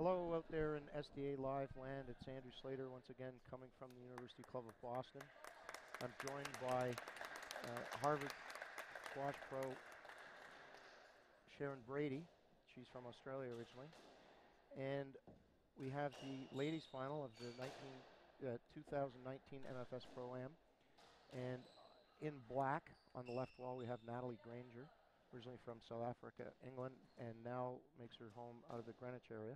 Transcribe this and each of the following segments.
Hello out there in SDA Live land. It's Andrew Slater once again coming from the University Club of Boston. I'm joined by Harvard squash pro Sharon Brady. She's from Australia originally. And we have the ladies final of the 2019 MFS Pro-Am. And in black on the left wall we have Natalie Grainger, originally from South Africa, England, and now makes her home out of the Greenwich area.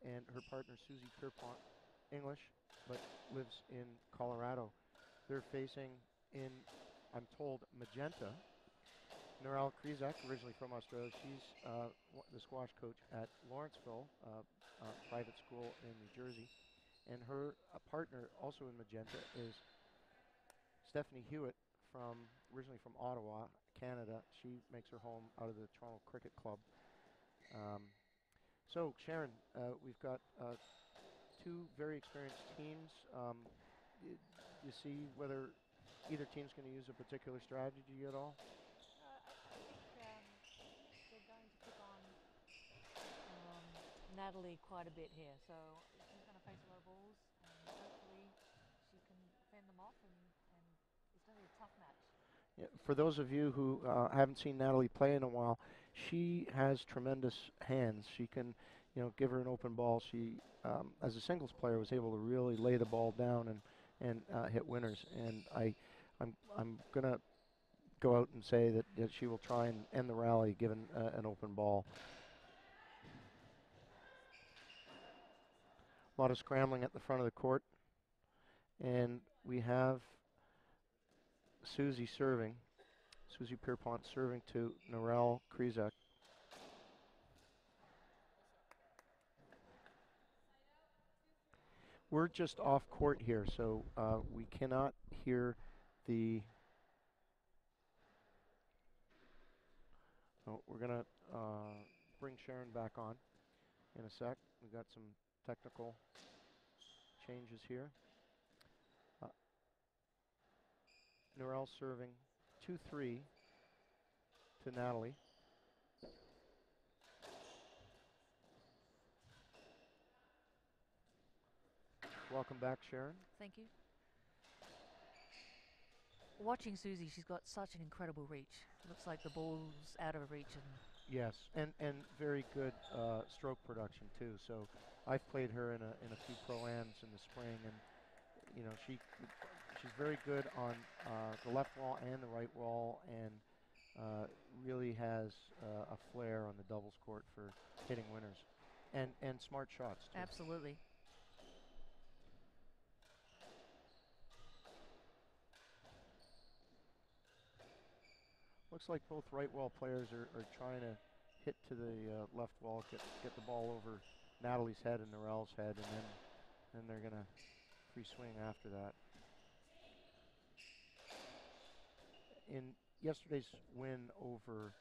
And her partner Susie Pierrepont, English, but lives in Colorado. They're facing in, I'm told, magenta, Krizek, originally from Australia. She's the squash coach at Lawrenceville, private school in New Jersey. And her partner, also in magenta, is Stephanie Hewitt, originally from Ottawa, Canada. She makes her home out of the Toronto Cricket Club. So, Sharon, we've got two very experienced teams. You see whether either team's going to use a particular strategy at all? I think they're going to pick on Natalie quite a bit here. So she's going to face a lot of balls, and hopefully she can fend them off, and it's going to be a tough match. Yeah, for those of you who haven't seen Natalie play in a while, she has tremendous hands. She can, give her an open ball. She, as a singles player, was able to really lay the ball down and hit winners. And I'm gonna go out and say that she will try and end the rally given an open ball. A lot of scrambling at the front of the court, and we have Susie serving. Susie Pierrepont serving to Krizek. We're just off court here, so we cannot hear the... Oh, we're going to bring Sharon back on in a sec. We've got some technical changes here. Norell serving 2-3 to Natalie. Welcome back, Sharon. Thank you. Watching Susie, she's got such an incredible reach. Looks like the ball's out of reach. Yes, and very good stroke production too. So I've played her in a few pro-ams in the spring, and she's very good on the left wall and the right wall, and really has a flair on the doubles court for hitting winners, and smart shots too. Absolutely. Looks like both right wall players are trying to hit to the left wall, get the ball over Natalie's head and Norell's head, and then they're going to free swing after that. In yesterday's win over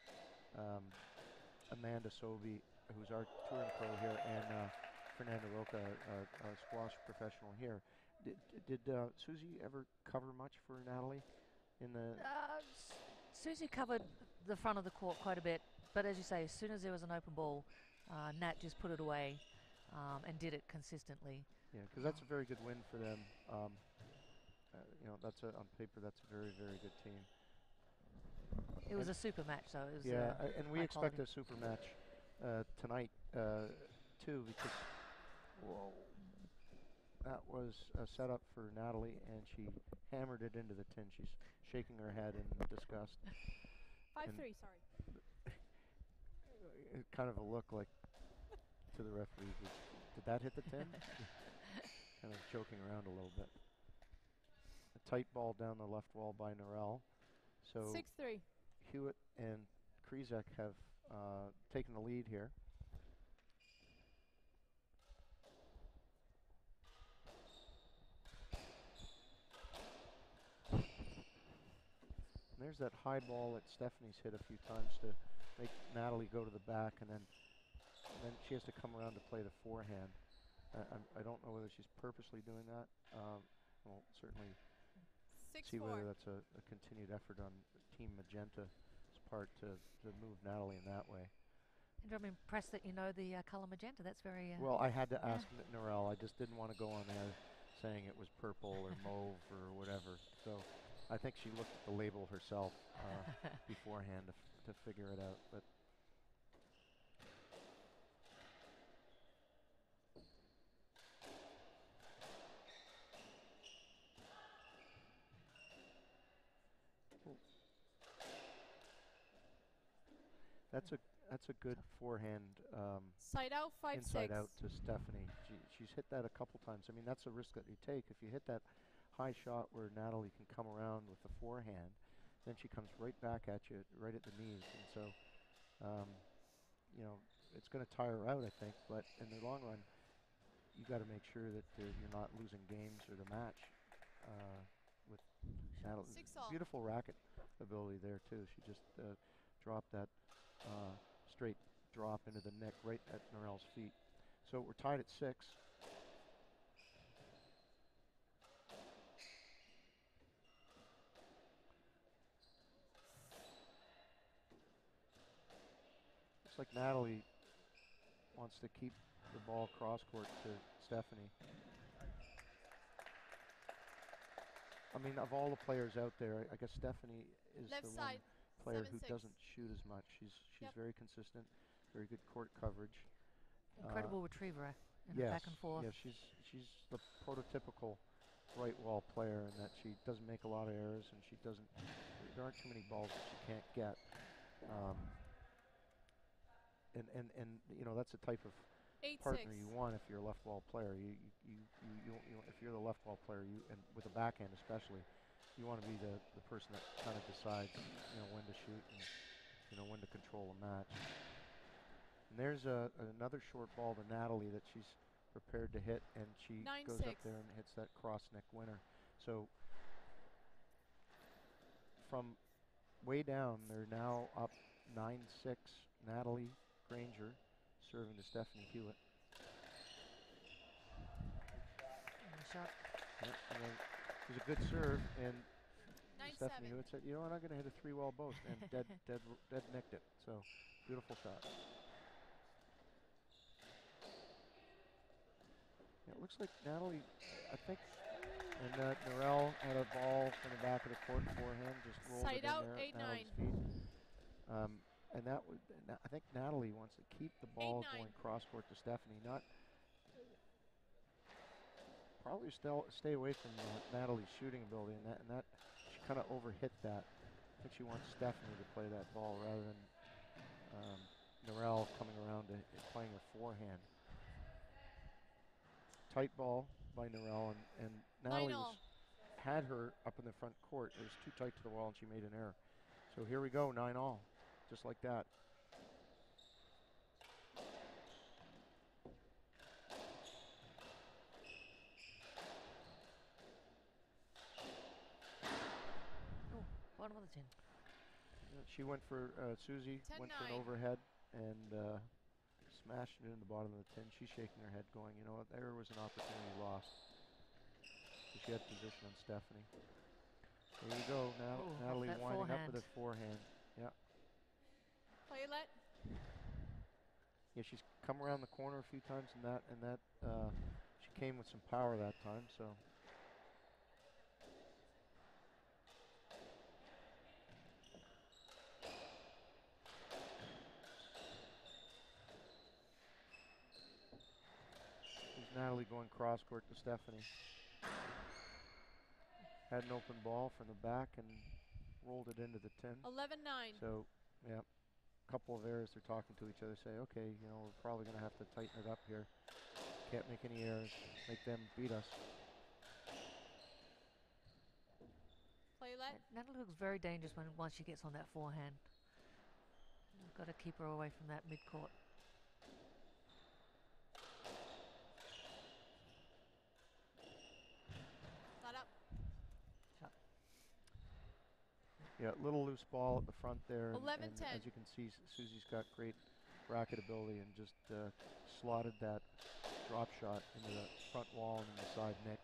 Amanda Sobey, who's our touring pro here, and Fernanda Roca, a squash professional here, did Susie ever cover much for Natalie in the... Susie covered the front of the court quite a bit, but as you say, as soon as there was an open ball, Nat just put it away and did it consistently. Yeah, because that's a very good win for them. That's on paper, that's a very, very good team. It was a super match, though. It was, yeah, and we expect quality. a super match tonight too, because that was a setup for Natalie, and she hammered it into the tin. She's shaking her head in disgust. 5-3, sorry. Kind of a look like to the referee. Did that hit the tin? Kind of joking around a little bit. A tight ball down the left wall by Norell. So 6-3. Hewitt and Krizek have taken the lead here. And there's that high ball that Stephanie's hit a few times to make Natalie go to the back, and then she has to come around to play the forehand. I don't know whether she's purposely doing that. We'll certainly see whether that's a continued effort on Team Magenta's part to move Natalie in that way. I'm impressed that you know the colour magenta. That's very... well, I had to ask Narelle. I just didn't want to go on there saying it was purple or mauve or whatever. So I think she looked at the label herself beforehand to figure it out. But that's a good forehand. Side out, 5-6. Inside out to Stephanie. She's hit that a couple times. I mean, that's a risk that you take. If you hit that high shot where Natalie can come around with the forehand, then she comes right back at you, right at the knees. And so, you know, it's going to tire her out, I think. But in the long run, you got to make sure that you're not losing games or the match with Natalie. Beautiful racket ability there, too. She just dropped that straight drop into the neck right at Narelle's feet. So we're tied at 6. Looks like Natalie wants to keep the ball cross court to Stephanie. I mean, of all the players out there, I guess Stephanie is Left the side, one player who 7-6. doesn't shoot as much. She's Yep. very consistent, very good court coverage. Incredible retriever in the Yes, back and forth. yeah, she's the prototypical right wall player in that she doesn't make a lot of errors and she doesn't. There aren't too many balls that she can't get. And you know, that's the type of 8-6. partner you want if you're a left wall player. You if you're the left wall player, and with a backhand especially, you want to be the person that kind of decides, you know, when to shoot and, you know, when to control a match. And there's another short ball to Natalie that she's prepared to hit, and she goes up 9-6. there and hits that cross neck winner. So from way down, they're now up 9-6. Natalie Grainger serving to Stephanie Hewitt. Shot. Yep, and then it was a good serve, and 9-7. Stephanie Hewitt said, "You know what? I'm going to hit a 3-wall post," and dead nicked it. So beautiful shot. Yeah, it looks like Natalie, I think, and Narelle had a ball from the back of the court forehand, just rolled Side it in out, there at 8-9. Natalie's feet. And that would, I think Natalie wants to keep the ball 8-9. going cross court to Stephanie, not probably still stay away from Natalie's shooting ability, and that she kind of overhit that. I think she wants Stephanie to play that ball rather than Narelle coming around to playing her forehand. Tight ball by Narelle, and Natalie had her up in the front court. It was too tight to the wall, and she made an error. So here we go, 9-all, just like that. Oh, bottom of the tin. She went for Susie, went for an 10-9. overhead, and smashed it in the bottom of the tin. She's shaking her head going, you know what, there was an opportunity lost. So she had position on Stephanie. There you go, now Natalie winding up with a forehand. Yeah. Play let. Yeah, she's come around the corner a few times, and that she came with some power that time, so. Natalie going cross court to Stephanie. Had an open ball from the back and rolled it into the tin. 11-9. So, yeah, a couple of errors. They're talking to each other. Say, okay, you know, we're probably going to have to tighten it up here. Can't make any errors. Make them beat us. Play let. Natalie looks very dangerous once she gets on that forehand. You've got to keep her away from that mid-court. Yeah, little loose ball at the front there. 11-10. And as you can see, Susie's got great racket ability and just slotted that drop shot into the front wall and the side nick.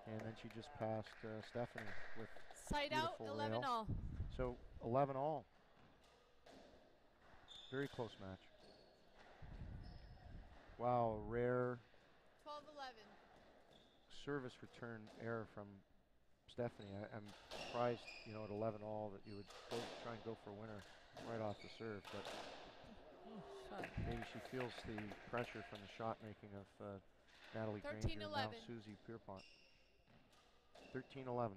And then she just passed Stephanie with side out, beautiful 11-all. So 11-all. Very close match. Wow, rare 12-11. service return error from Stephanie. I'm surprised, you know, at 11 all that you would try and go for a winner right off the serve, but maybe she feels the pressure from the shot making of Natalie Grainger and now 13-11. Susie Pierrepont. 13-11.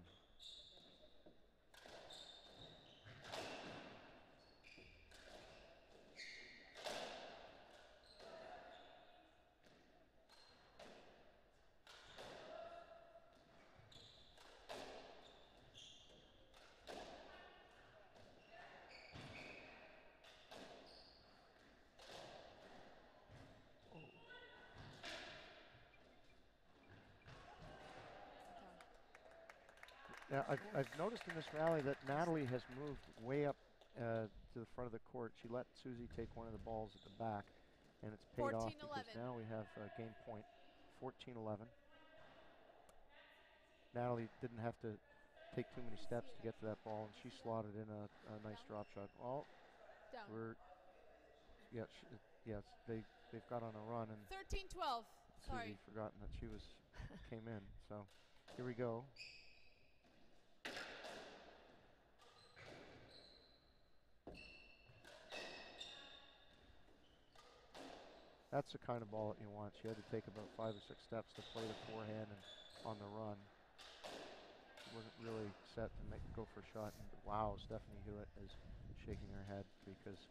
Now, I've noticed in this rally that Natalie has moved way up to the front of the court. She let Susie take one of the balls at the back, and it's paid off because 14-11. now we have game point, 14-11. Natalie didn't have to take too many steps to get to that ball, and she slotted in a nice drop shot. Well, Down. yes, they've got on a run, and 13-12. Sorry. Susie forgotten that she came in. So here we go. That's the kind of ball that you want. She had to take about 5 or 6 steps to play the forehand and on the run. She wasn't really set to go for a shot. And wow, Stephanie Hewitt is shaking her head because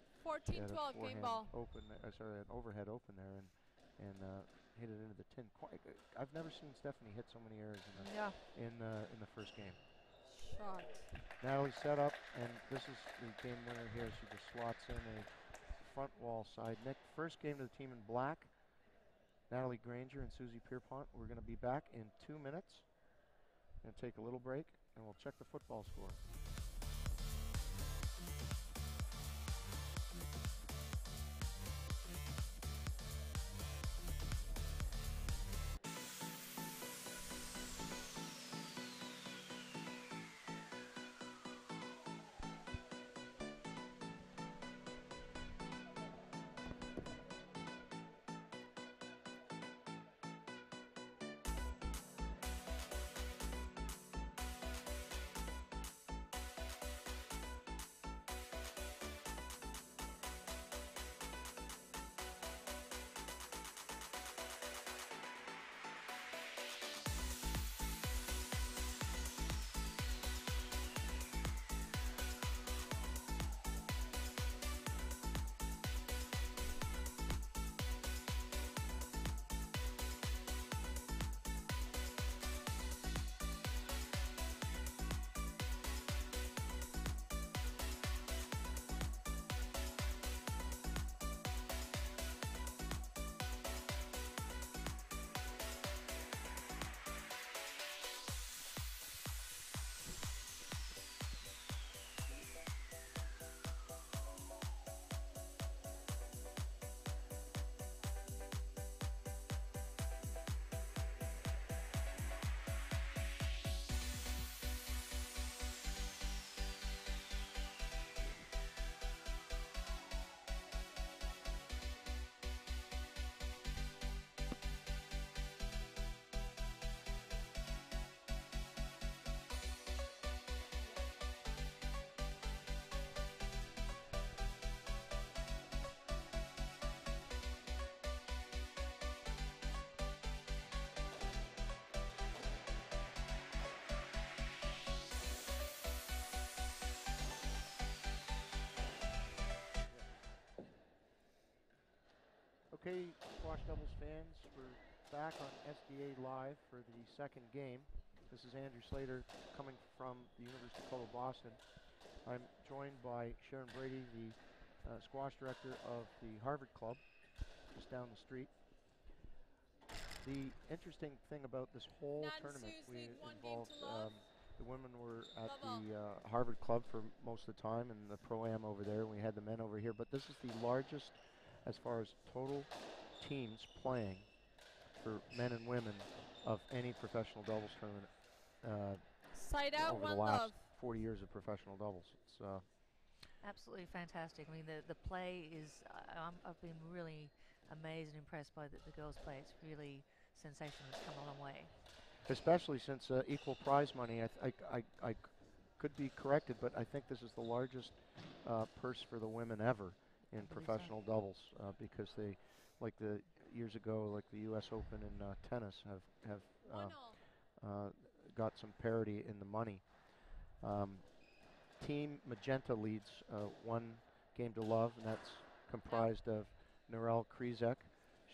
she had a 14-12 game forehand ball. open, an overhead open there, and hit it into the tin. I've never seen Stephanie hit so many errors in the first game. Shot. Natalie set up, and this is the game winner here. She just slots in a front wall side. Nick, first game to the team in black. Natalie Grainger and Susie Pierrepont. We're going to be back in 2 minutes. Going to take a little break, and we'll check the football score. Okay, squash doubles fans, we're back on SDA Live for the second game. This is Andrew Slater coming from the University of Boston. I'm joined by Sharon Brady, the squash director of the Harvard Club, just down the street. The interesting thing about this whole tournament, the women were at the Harvard Club for most of the time, and the Pro-Am over there, and we had the men over here. But this is the largest, as far as total teams playing for men and women of any professional doubles tournament Side out, over one the last love. 40 years of professional doubles. It's Absolutely fantastic. I mean, the play is, I've been really amazed and impressed by the girls' play. It's really sensational. It's come a long way. Especially since equal prize money. I could be corrected, but I think this is the largest purse for the women ever in I believe professional doubles because they, like the years ago, like the U.S. Open in tennis, have 1-0. got some parity in the money. Team Magenta leads 1-0, and that's comprised of Narelle Krizek.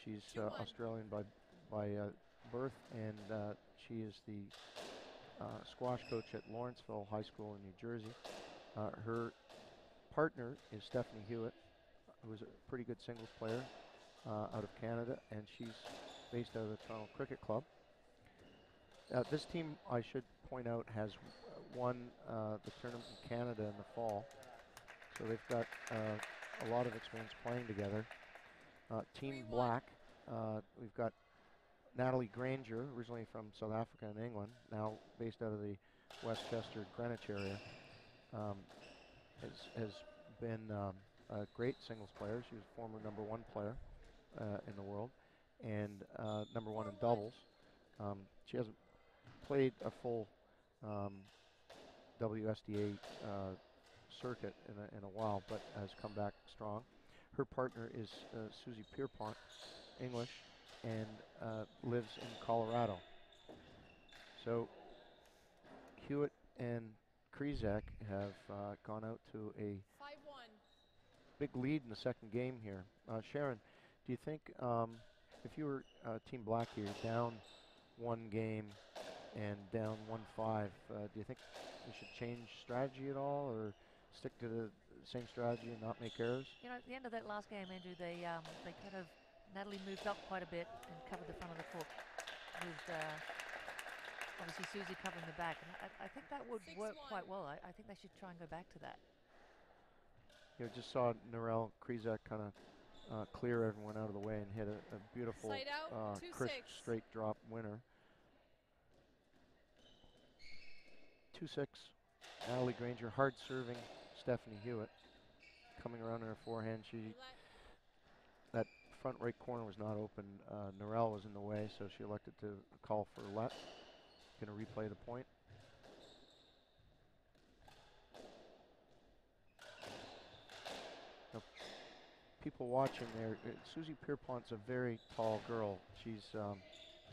She's 2-1. Australian by birth, and she is the squash coach at Lawrenceville High School in New Jersey. Her partner is Stephanie Hewitt, who is a pretty good singles player out of Canada, and she's based out of the Toronto Cricket Club. This team, I should point out, has won the tournament in Canada in the fall, so they've got a lot of experience playing together. Team 3-1. Black, we've got Natalie Grainger, originally from South Africa and England, now based out of the Westchester, Greenwich area, has been a great singles player. She was former #1 player in the world and #1 in doubles. She hasn't played a full WSDA circuit in a while, but has come back strong. Her partner is Susie Pierrepont, English, and lives in Colorado. So Hewitt and Krizek have gone out to a 5-1. big lead in the second game here. Sharon, do you think if you were Team Black here, down one game and down 1-5, do you think we should change strategy at all, or stick to the same strategy and not make errors? You know, at the end of that last game, Andrew, they kind of, Natalie moved up quite a bit and covered the front of the court with obviously Susie covering the back. And I think that would work 6-1. quite well. I think they should try and go back to that. You know, just saw Narelle Krizek kind of clear everyone out of the way and hit a beautiful, Side out, crisp 2-6. straight drop winner. 2-6. Natalie Grainger, hard serving Stephanie Hewitt, coming around in her forehand. That front right corner was not open. Narelle was in the way, so she elected to call for a let. Going to replay the point. Now, people watching there, Susie Pierrepont's a very tall girl. She's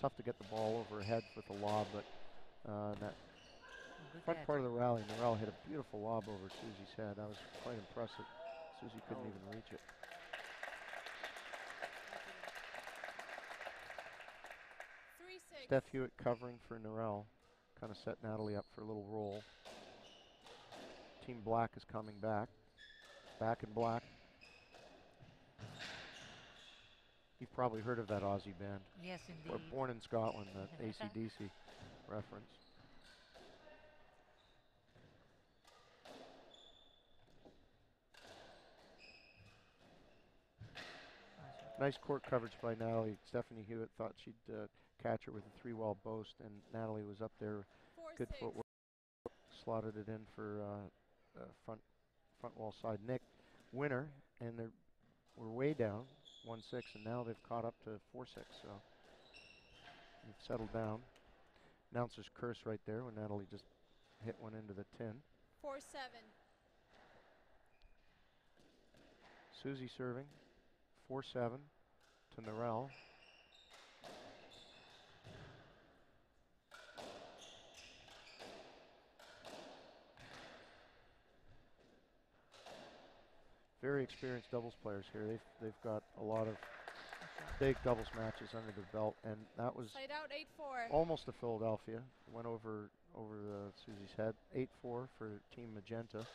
tough to get the ball over her head with a lob, but that front part of the rally, Narelle hit a beautiful lob over Susie's head. That was quite impressive. Susie couldn't even reach it. 3-6. Steph Hewitt covering for Narelle, kind of set Natalie up for a little roll. Team Black is coming back. Back in black. You've probably heard of that Aussie band. Yes, Or indeed. Born in Scotland, that AC/DC reference. Nice court coverage by Natalie. Stephanie Hewitt thought she'd catch her with a 3-wall boast, and Natalie was up there. 4-6. Good footwork. Slotted it in for front wall side Nick winner, and we're way down 1-6, and now they've caught up to 4-6. So they've settled down. Announcer's curse right there when Natalie just hit one into the tin. 4-7. Susie serving 4-7 to Narelle. Very experienced doubles players here. They've got a lot of big doubles matches under their belt, and that was Side out, 8-4. almost a Philadelphia. Went over Susie's head. 8-4 for Team Magenta.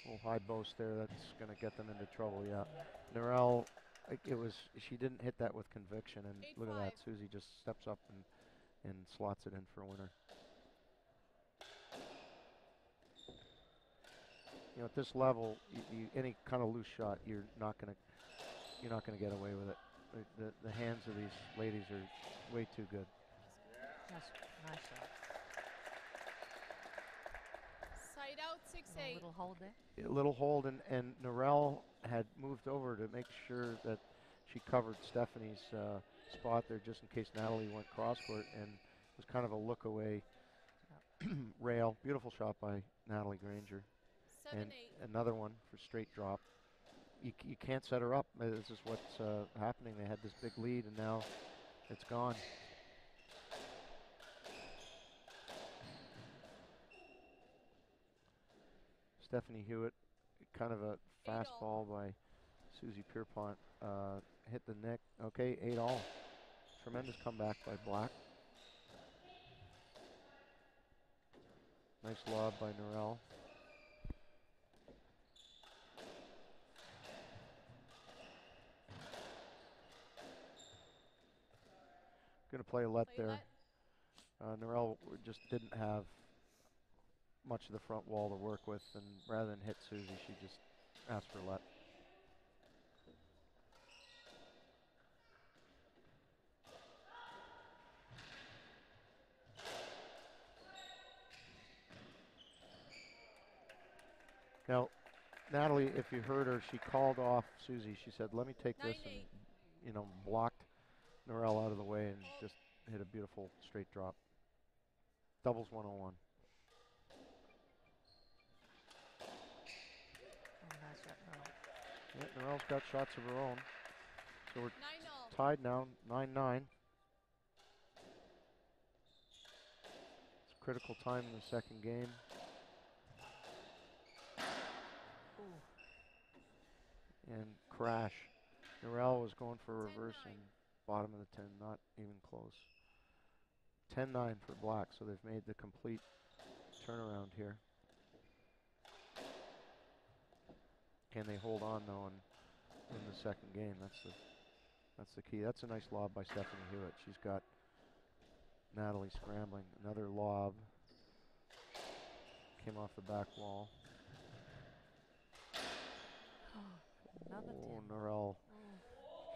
Little high boast there. That's going to get them into trouble. Yeah, Narelle. She didn't hit that with conviction, and look at that. Susie just steps up and slots it in for a winner. You know, at this level, any kind of loose shot, you're not gonna get away with it. The hands of these ladies are way too good. That's nice shot. Side out, A 6-8. little hold there. A little hold, and Norell had moved over to make sure that she covered Stephanie's spot there just in case Natalie went cross court, and it was kind of a look away rail. Beautiful shot by Natalie Grainger. 7-8. And another one for straight drop. You can't set her up. This is what's happening. They had this big lead, and now it's gone. Stephanie Hewitt, kind of a fastball by Susie Pierrepont, hit the neck. Okay, 8-all. Tremendous comeback by Black. Nice lob by Norell. Going to play a let there. Norell just didn't have much of the front wall to work with, and rather than hit Susie, she just asked for let. Now, Natalie, if you heard her, she called off Susie. She said, let me take this, and, you know, blocked Norell out of the way and just hit a beautiful straight drop. Doubles 101. Oh, nice shot, Norell. Yeah, Norell's got shots of her own. So we're 9-0. tied now, 9-9. It's a critical time in the second game. And crash. Norell was going for a reverse and bottom of the 10, not even close. 10-9 for Black, so they've made the complete turnaround here. Can they hold on though in the second game? That's the key. That's a nice lob by Stephanie Hewitt. She's got Natalie scrambling. Another lob. Came off the back wall. Another 10. Norell.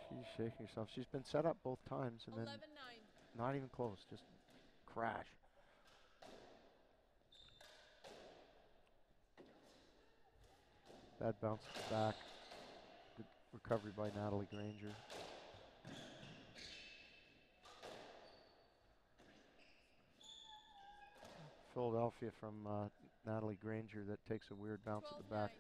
She's shaking herself. She's been set up both times and 11-9. then not even close. Just crash. Bad bounce back. Good recovery by Natalie Grainger. Philadelphia from Natalie Grainger that takes a weird bounce at the back.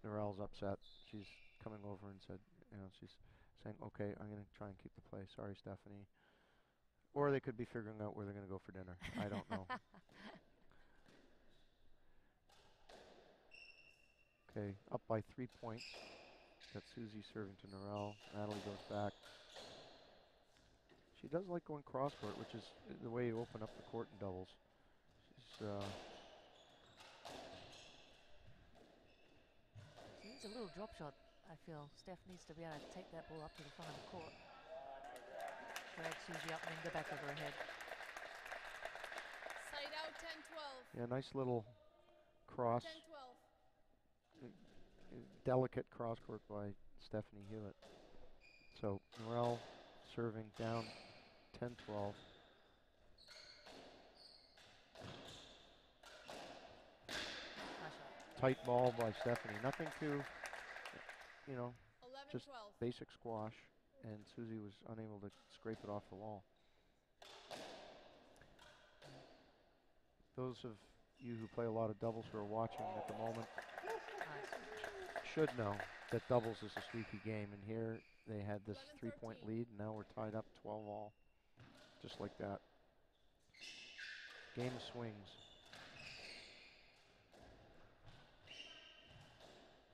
Norell's upset. She's coming over and said, you know, she's saying, okay, I'm going to try and keep the play. Sorry, Stephanie. Or they could be figuring out where they're going to go for dinner. I don't know. Okay, up by 3 points. Got Susie serving to Norell. Natalie goes back. She does like going cross court, which is the way you open up the court in doubles. She's She needs a little drop shot, I feel. Steph needs to be able to take that ball up to the front of the court. Drag Susie up and then go back over her head. Side out, 10-12. yeah, nice little cross. 10-12. Delicate cross court by Stephanie Hewitt. So Norell serving down 10-12. Tight ball by Stephanie. Nothing too, you know, 11-12. just basic squash, and Susie was unable to scrape it off the wall. Those of you who play a lot of doubles who are watching at the moment should know that doubles is a streaky game, and here they had this 3-point lead, and now we're tied up 12-all, just like that. Game swings.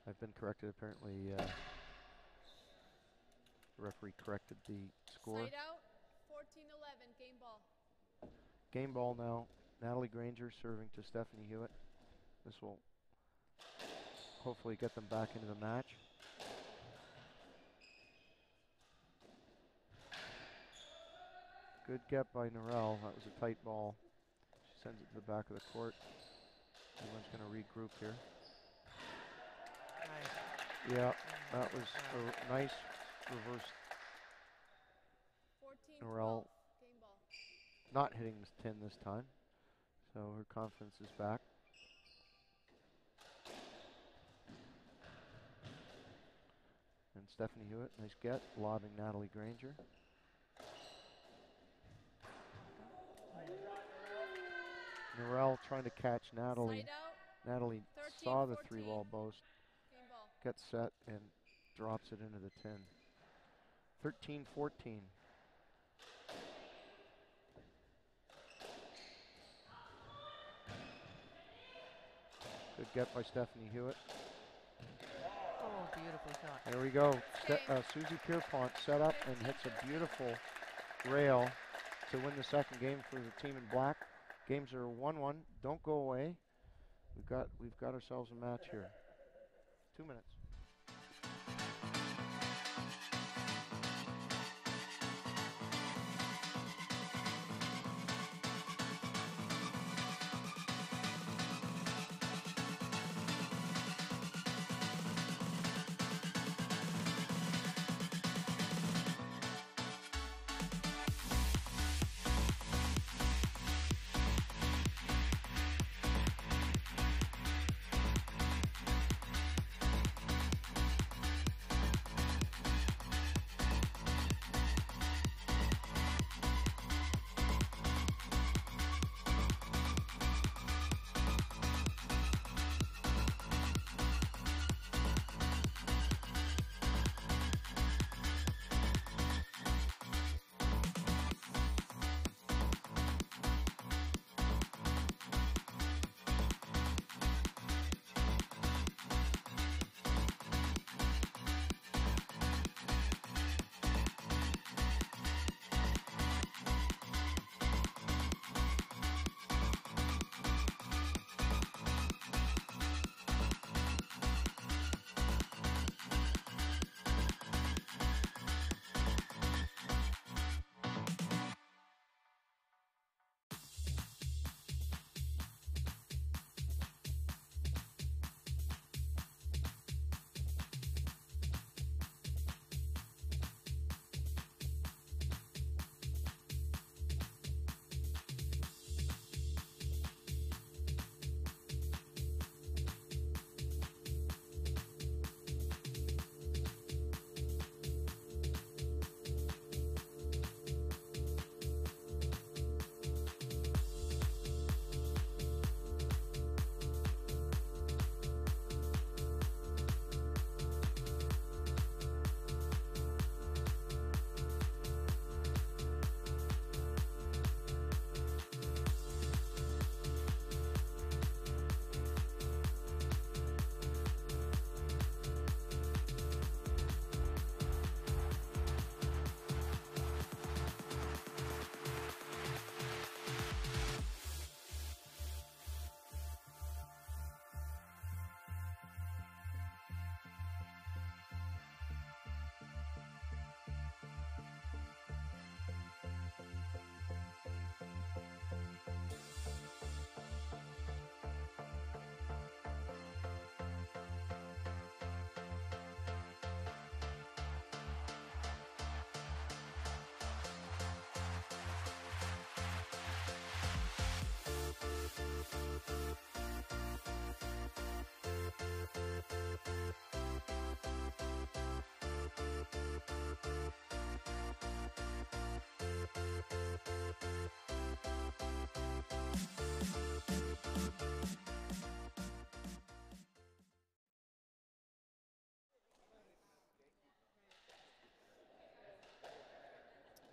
I've been corrected, apparently. The referee corrected the score. Side out, 14-11, game ball. Game ball now. Natalie Grainger serving to Stephanie Hewitt. This will hopefully get them back into the match. Good get by Norell. That was a tight ball. She sends it to the back of the court. Everyone's going to regroup here. Nice. Yeah, that was a nice reverse. 14-12, Norell game ball. not hitting this 10 this time, so her confidence is back. Stephanie Hewitt, nice get, lobbing Natalie Grainger. Norell trying to catch Natalie. Side out. Natalie 13, saw the 14. three-wall post, Game ball. gets set, and drops it into the tin. 13-14. Good get by Stephanie Hewitt. Oh, beautiful shot. There we go. Susie Pierrepont set up and hits a beautiful rail to win the second game for the team in black. Games are 1-1. Don't go away. We've got ourselves a match here. 2 minutes.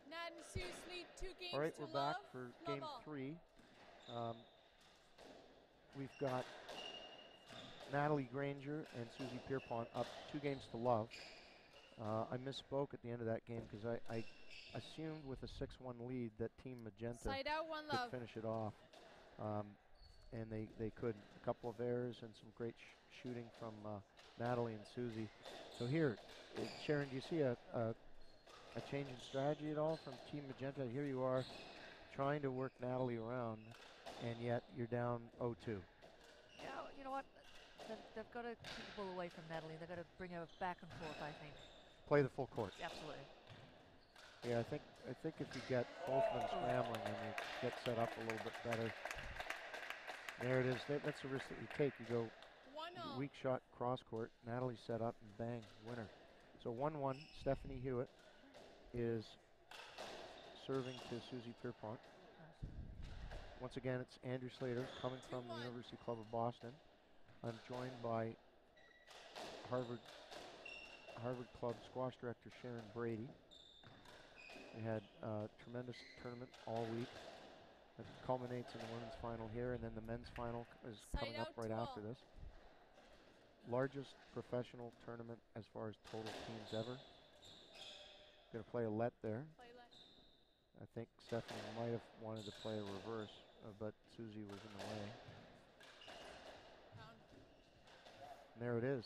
Nat and Seuss lead 2 games All right, to we're back love. for Love game all. 3. We've got Natalie Grainger and Susie Pierrepont up 2 games to love. I misspoke at the end of that game because I assumed with a 6-1 lead that Team Magenta Side out, 1 could love. finish it off. And they couldn't. A couple of errors and some great shooting from Natalie and Susie. So here, Sharon, do you see a change in strategy at all from Team Magenta? Here you are trying to work Natalie around, and yet you're down 0-2. Yeah, you know what? They've got to keep the ball away from Natalie. They've got to bring her back and forth, I think. Play the full court. Absolutely. Yeah, I think if you get both of them scrambling and you get set up a little bit better. There it is. That's the risk that you take. You go 1-0. weak shot cross court. Natalie set up and bang, winner. So 1-1, Stephanie Hewitt is serving to Susie Pierrepont. Nice. Once again, it's Andrew Slater coming from the 2-1. University Club of Boston. I'm joined by Harvard Club squash director Sharon Brady. We had a tremendous tournament all week. It culminates in the women's final here, and then the men's final is Side coming up out right 2-all. after this. Largest professional tournament as far as total teams ever. Going to play a let there. Play let. I think Stephanie might have wanted to play a reverse, but Susie was in the way. Pound. And there it is.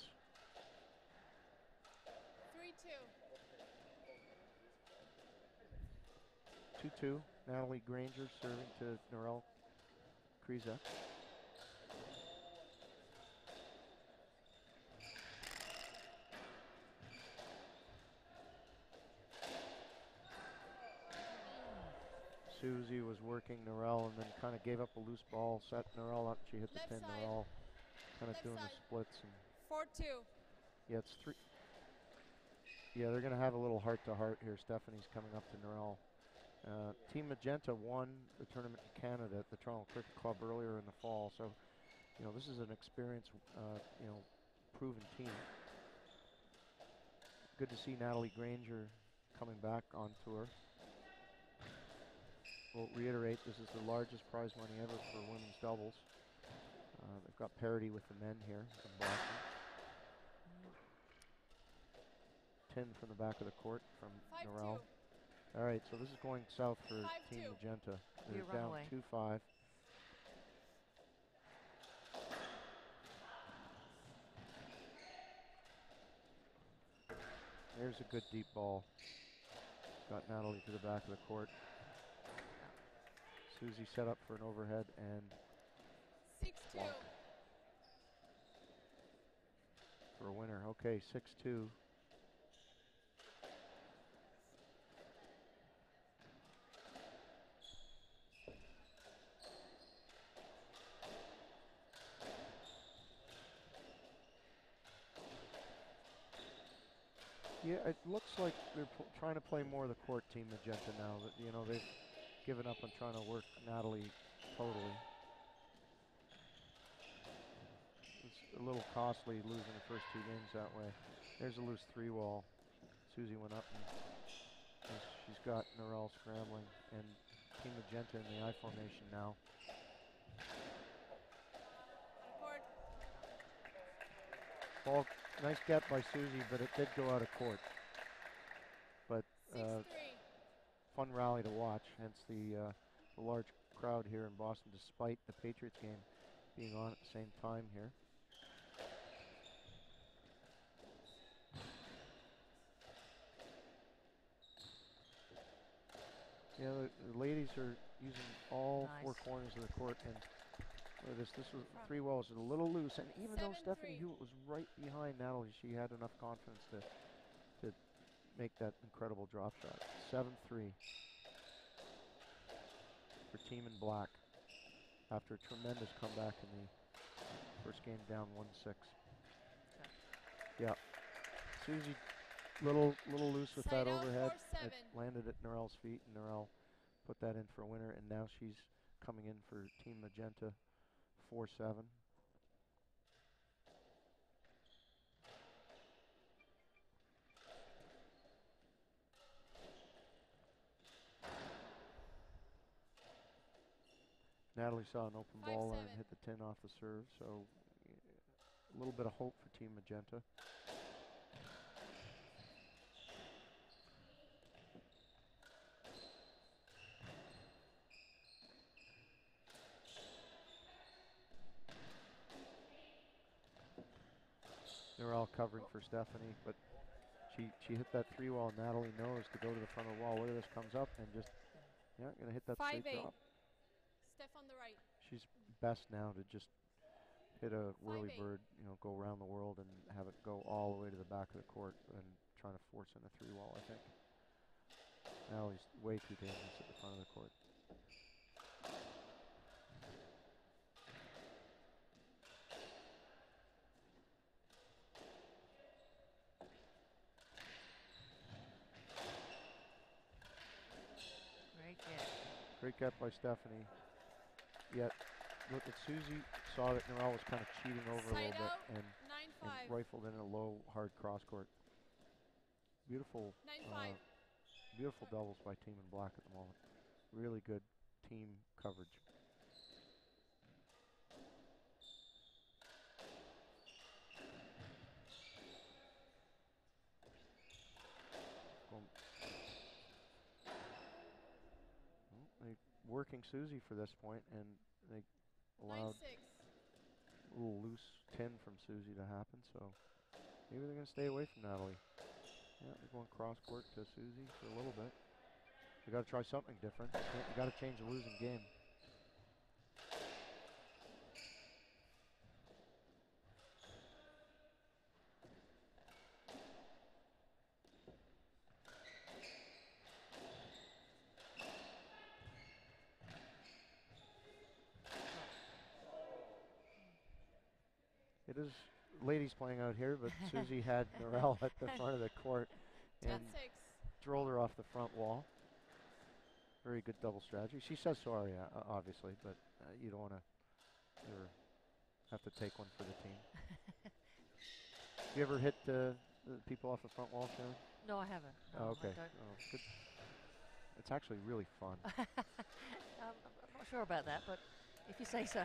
3-2. 2-2. Natalie Grainger serving to Norelle Krizek. Susie was working Norelle and then kind of gave up a loose ball, set Norelle up. She hit the Left pin. side. Norelle kind of Left doing the side. splits. And 4-2. yeah, it's 3. Yeah, they're going to have a little heart-to-heart here. Stephanie's coming up to Norelle. Team Magenta won the tournament in Canada at the Toronto Cricket Club earlier in the fall, so this is an experienced, proven team. Good to see Natalie Grainger coming back on tour. We'll reiterate, this is the largest prize money ever for women's doubles. They've got parity with the men here in Boston. 10 from the back of the court from 5-2. Norelle. All right, so this is going south for 5-2. Team Magenta. Be a They're down runaway. 2-5. There's a good deep ball. Got Natalie to the back of the court. Susie set up for an overhead and 6-2. blocked for a winner. Okay, 6-2. Yeah, it looks like they're trying to play more of the court, Team Magenta now. That they've given up on trying to work Natalie totally. It's a little costly losing the first 2 games that way. There's a loose 3-wall. Susie went up and she's got Norelle scrambling, and Team Magenta in the I formation now. Court. Ball, nice get by Susie, but it did go out of court. But 6-3. fun rally to watch, hence the large crowd here in Boston, despite the Patriots game being on at the same time here. Yeah, the ladies are using all Nice. 4 corners of the court, and this was 3 walls a little loose, and even though 7-3. Stephanie Hewitt was right behind Natalie, she had enough confidence to make that incredible drop shot. 7-3 for Team in Black after a tremendous comeback in the first game, down 1-6. Yeah, Susie little loose with Side that out, overhead. 4-7. It landed at Norelle's feet, and Norelle put that in for a winner, and now she's coming in for Team Magenta, 4-7. Natalie saw an open ball and 5-7. hit the 10 off the serve, so a little bit of hope for Team Magenta. They're all covering for Stephanie, but she hit that 3-wall. Natalie knows to go to the front of the wall. Look at this, comes up and just, gonna hit that straight 5-8. drop. Steph on the right. She's best now to just hit a whirly 5-8. bird, go around the world and have it go all the way to the back of the court and trying to force in a 3-wall, I think. Natalie's way too dangerous at the front of the court. Great get by Stephanie. Yet, look at Susie saw that Norel was kind of cheating over a Side little out, bit and 9-5. rifled in a low, hard cross court. Beautiful, 9-5. beautiful doubles by Team in Black at the moment. Really good team coverage. They working Susie for this point, and they allowed 9-6. a little loose 10 from Susie to happen, so maybe they're going to stay away from Natalie. Yeah, they're going cross court to Susie for a little bit. You got to try something different. You got to change a losing game. It is ladies playing out here, but Susie had Norel at the front of the court and 10-6. drilled her off the front wall. Very good double strategy. She says sorry, obviously, but you don't want to have to take one for the team. You ever hit the people off the front wall, Sharon? No, I haven't. No, Oh, okay. I don't. Oh, good. It's actually really fun. I'm not sure about that, but if you say so.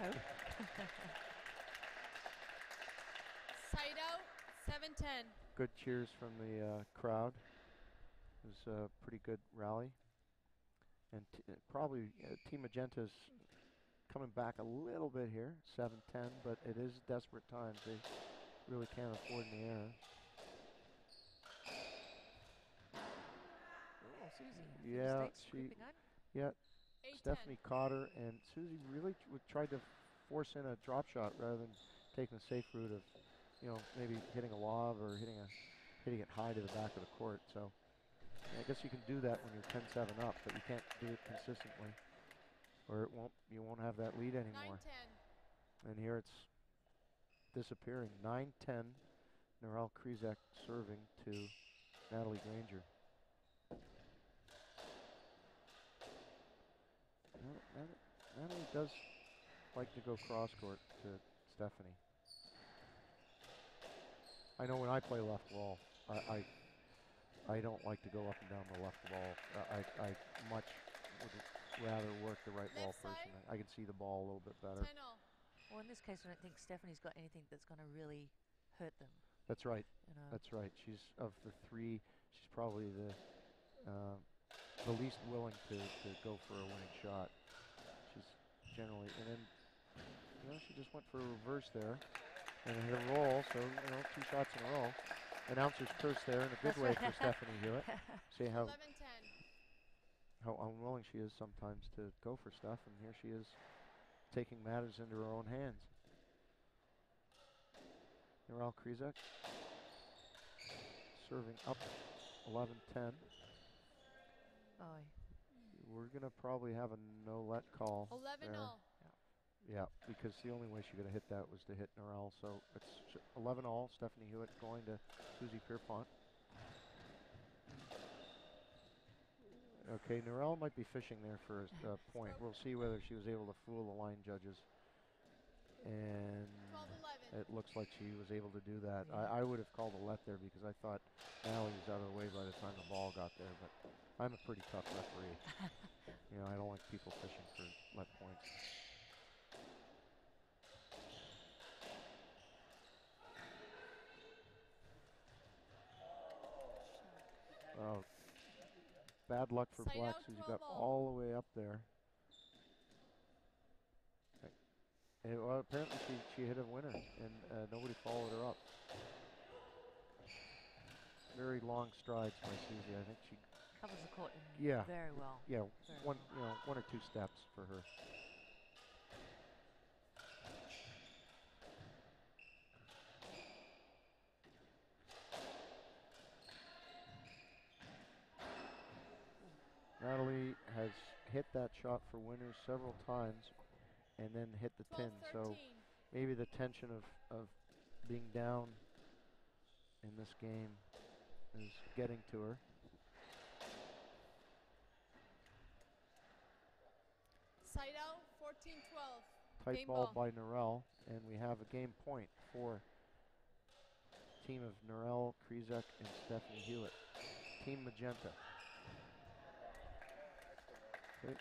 Side out, 7-10. Good cheers from the crowd. It was a pretty good rally. And probably Team Magenta's coming back a little bit here, 7-10, but it is desperate times. They really can't afford any errors. Oh, Susie. Yeah, Mistakes creeping on. yeah, 8-10. Stephanie caught her, and Susie really tried to force in a drop shot rather than taking the safe route of, maybe hitting a lob or hitting it high to the back of the court. So I guess you can do that when you're 10-7 up, but you can't do it consistently, or you won't have that lead anymore. 9-10. And here it's disappearing. 9-10. Norel Krizek serving to Natalie Grainger. Natalie does like to go cross court to Stephanie. I know when I play left wall, I don't like to go up and down the left wall. I much would rather work the right wall Left person. side. I can see the ball a little bit better. 10-0. Well, in this case, I don't think Stephanie's got anything that's going to really hurt them. That's right. You know. That's right. She's of the three. She's probably the least willing to go for a winning shot. She's generally, and then she just went for a reverse there and hit a roll. So 2 shots in a row. Announcer's curse there in a good way for Stephanie Hewitt. See 11-10. how unwilling she is sometimes to go for stuff, and here she is taking matters into her own hands. Norel Krizek serving up 11-10. Oh, We're going to probably have a no-let call 11-0. there. Yeah, because the only way she could have hit that was to hit Norel. So it's 11-all. Stephanie Hewitt going to Susie Pierrepont. Okay, Norel might be fishing there for a point. We'll see whether she was able to fool the line judges. And 12-11. it looks like she was able to do that. Yeah. I would have called a let there because I thought Natalie was out of the way by the time the ball got there. But I'm a pretty tough referee. I don't like people fishing for let points. Oh, bad luck for Side Black. out, Susie 12 got all. all the way up there. And, well, apparently she hit a winner, and nobody followed her up. Very long strides by Susie. I think she covers the court Yeah. very well. Yeah, Very one well. one or two steps for her. Natalie has hit that shot for winners several times and then hit the 10. 12-13. So maybe the tension of being down in this game is getting to her. 14-12. Tight Game ball ball. by Norell, and we have a game point for team of Norell, Krizek, and Stephanie Hewitt. Team Magenta. Okay.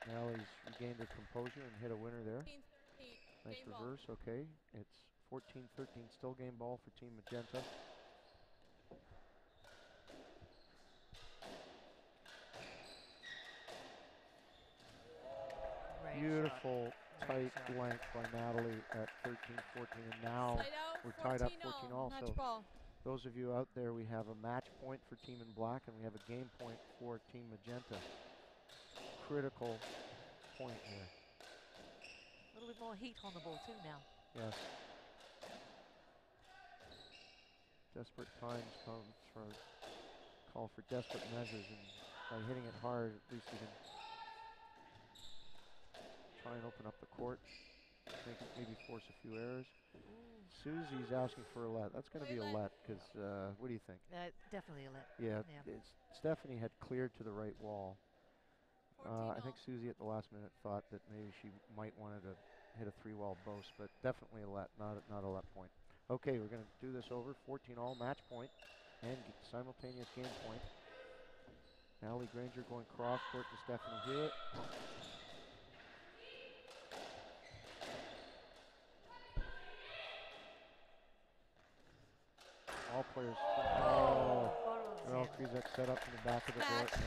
Nally's regained her composure and hit a winner there. 13-13. Nice Game ball. reverse, okay. It's 14-13, still game ball for Team Magenta. Great Beautiful shot. Great tight shot. length by Natalie at 13-14, and now Side out. we're tied up 14-all. 14 all. Match So ball. those of you out there, we have a match point for Team in Black, and we have a game point for Team Magenta. Critical point here. A little bit more heat on the ball too now. Yes. Desperate times call for desperate measures, and by hitting it hard, at least you can try and open up the court, maybe force a few errors. Susie's asking for a let. That's going to be a let, because what do you think? Definitely a let. Yeah, Yeah. Stephanie had cleared to the right wall. 14-all. I think Susie at the last minute thought that maybe she might wanted to hit a 3-wall boast, but definitely a let, not a let point. Okay, we're going to do this over. 14-all match point and simultaneous game point. Natalie Grainger going cross court to Stephanie Hewitt. All players. Well, Krizek set up in the back of the court and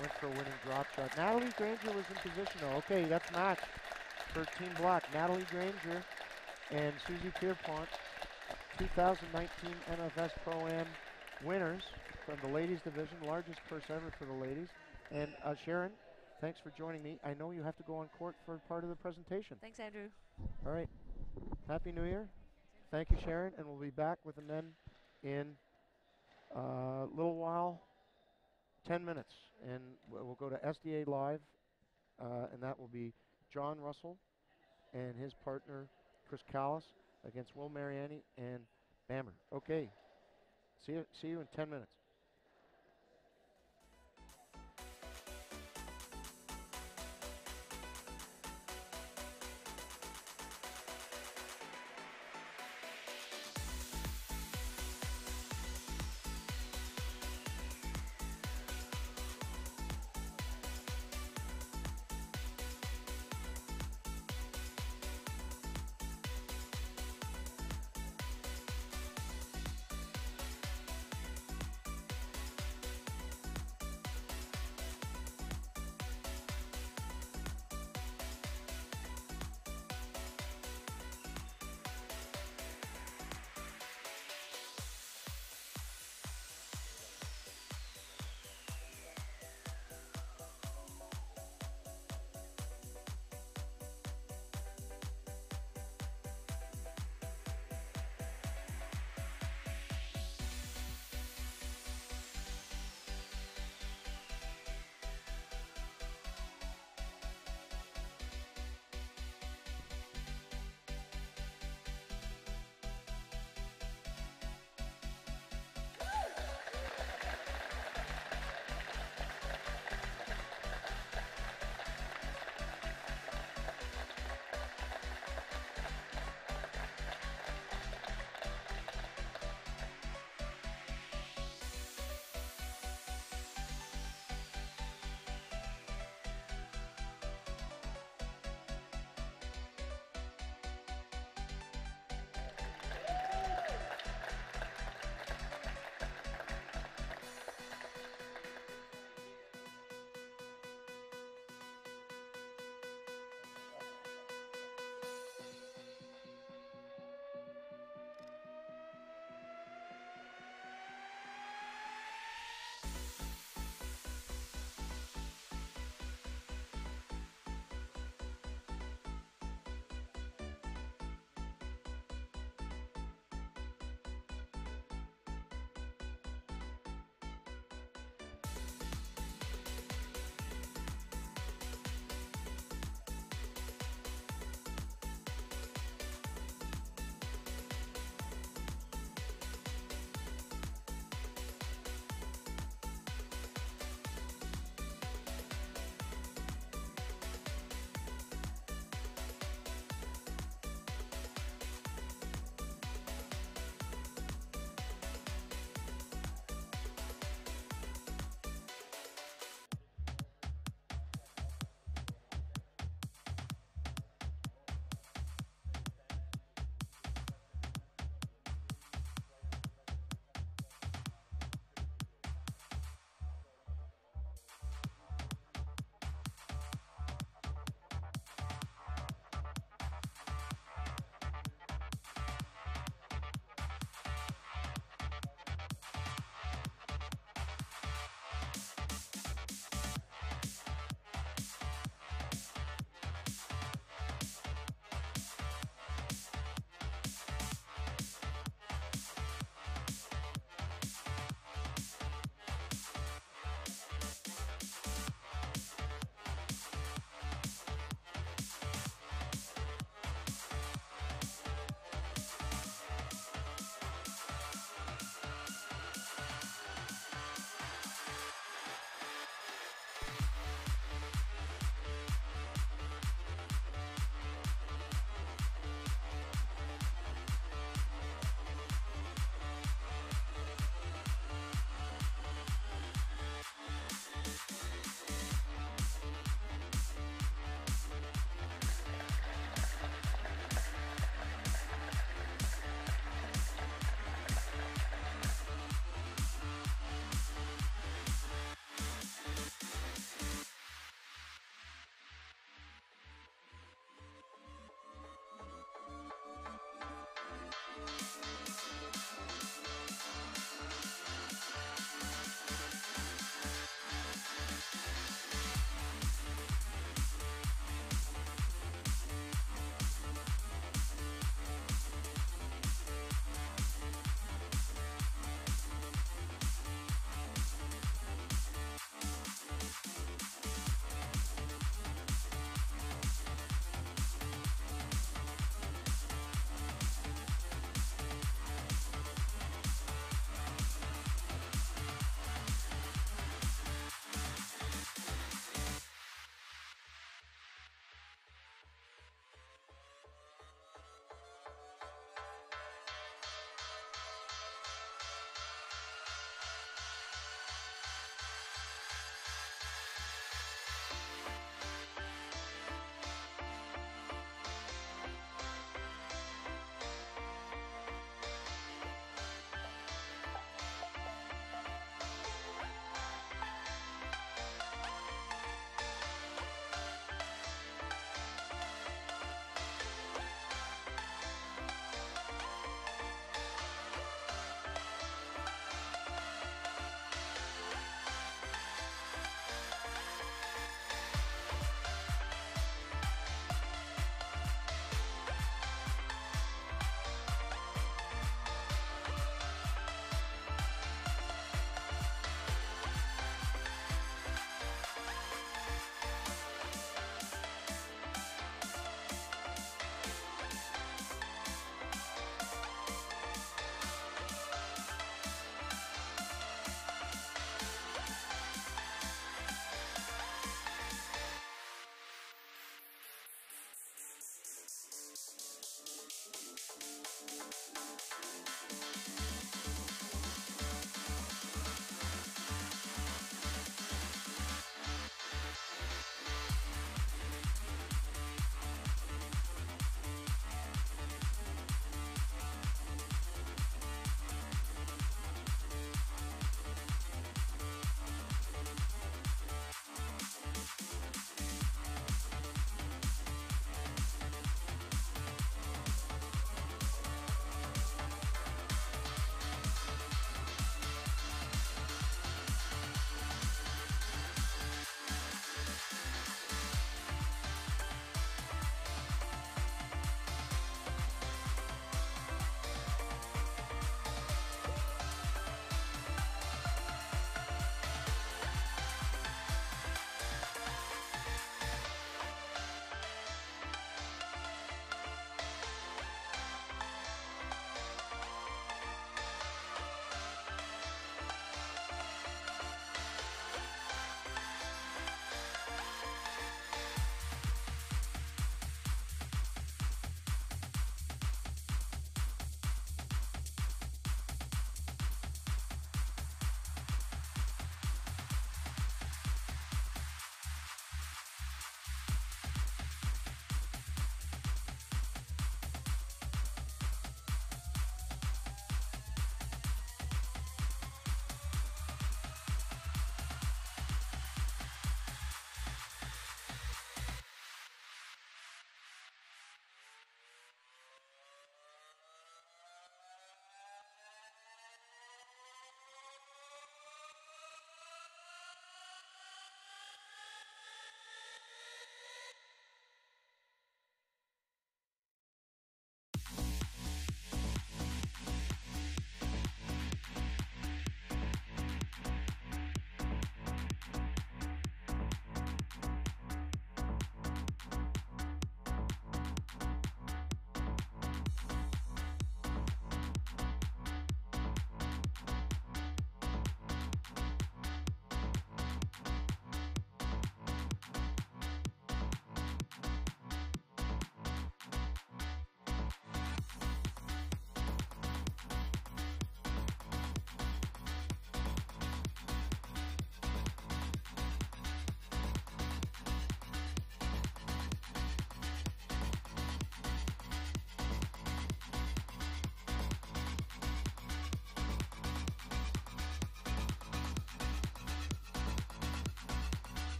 went for a winning drop shot. Natalie Grainger was in position though. Okay, that's match for Team Black. Natalie Grainger and Susie Pierrepont, 2019 MFS Pro-Am winners from the ladies division, largest purse ever for the ladies. And Sharon, thanks for joining me. I know you have to go on court for part of the presentation. Thanks, Andrew. All right. Happy New Year. Thank you, Sharon, and we'll be back with the men in a little while, 10 minutes, and we'll go to SDA Live, and that will be John Russell and his partner, Chris Callis, against Will Mariani and Bamber. Okay, see you in 10 minutes.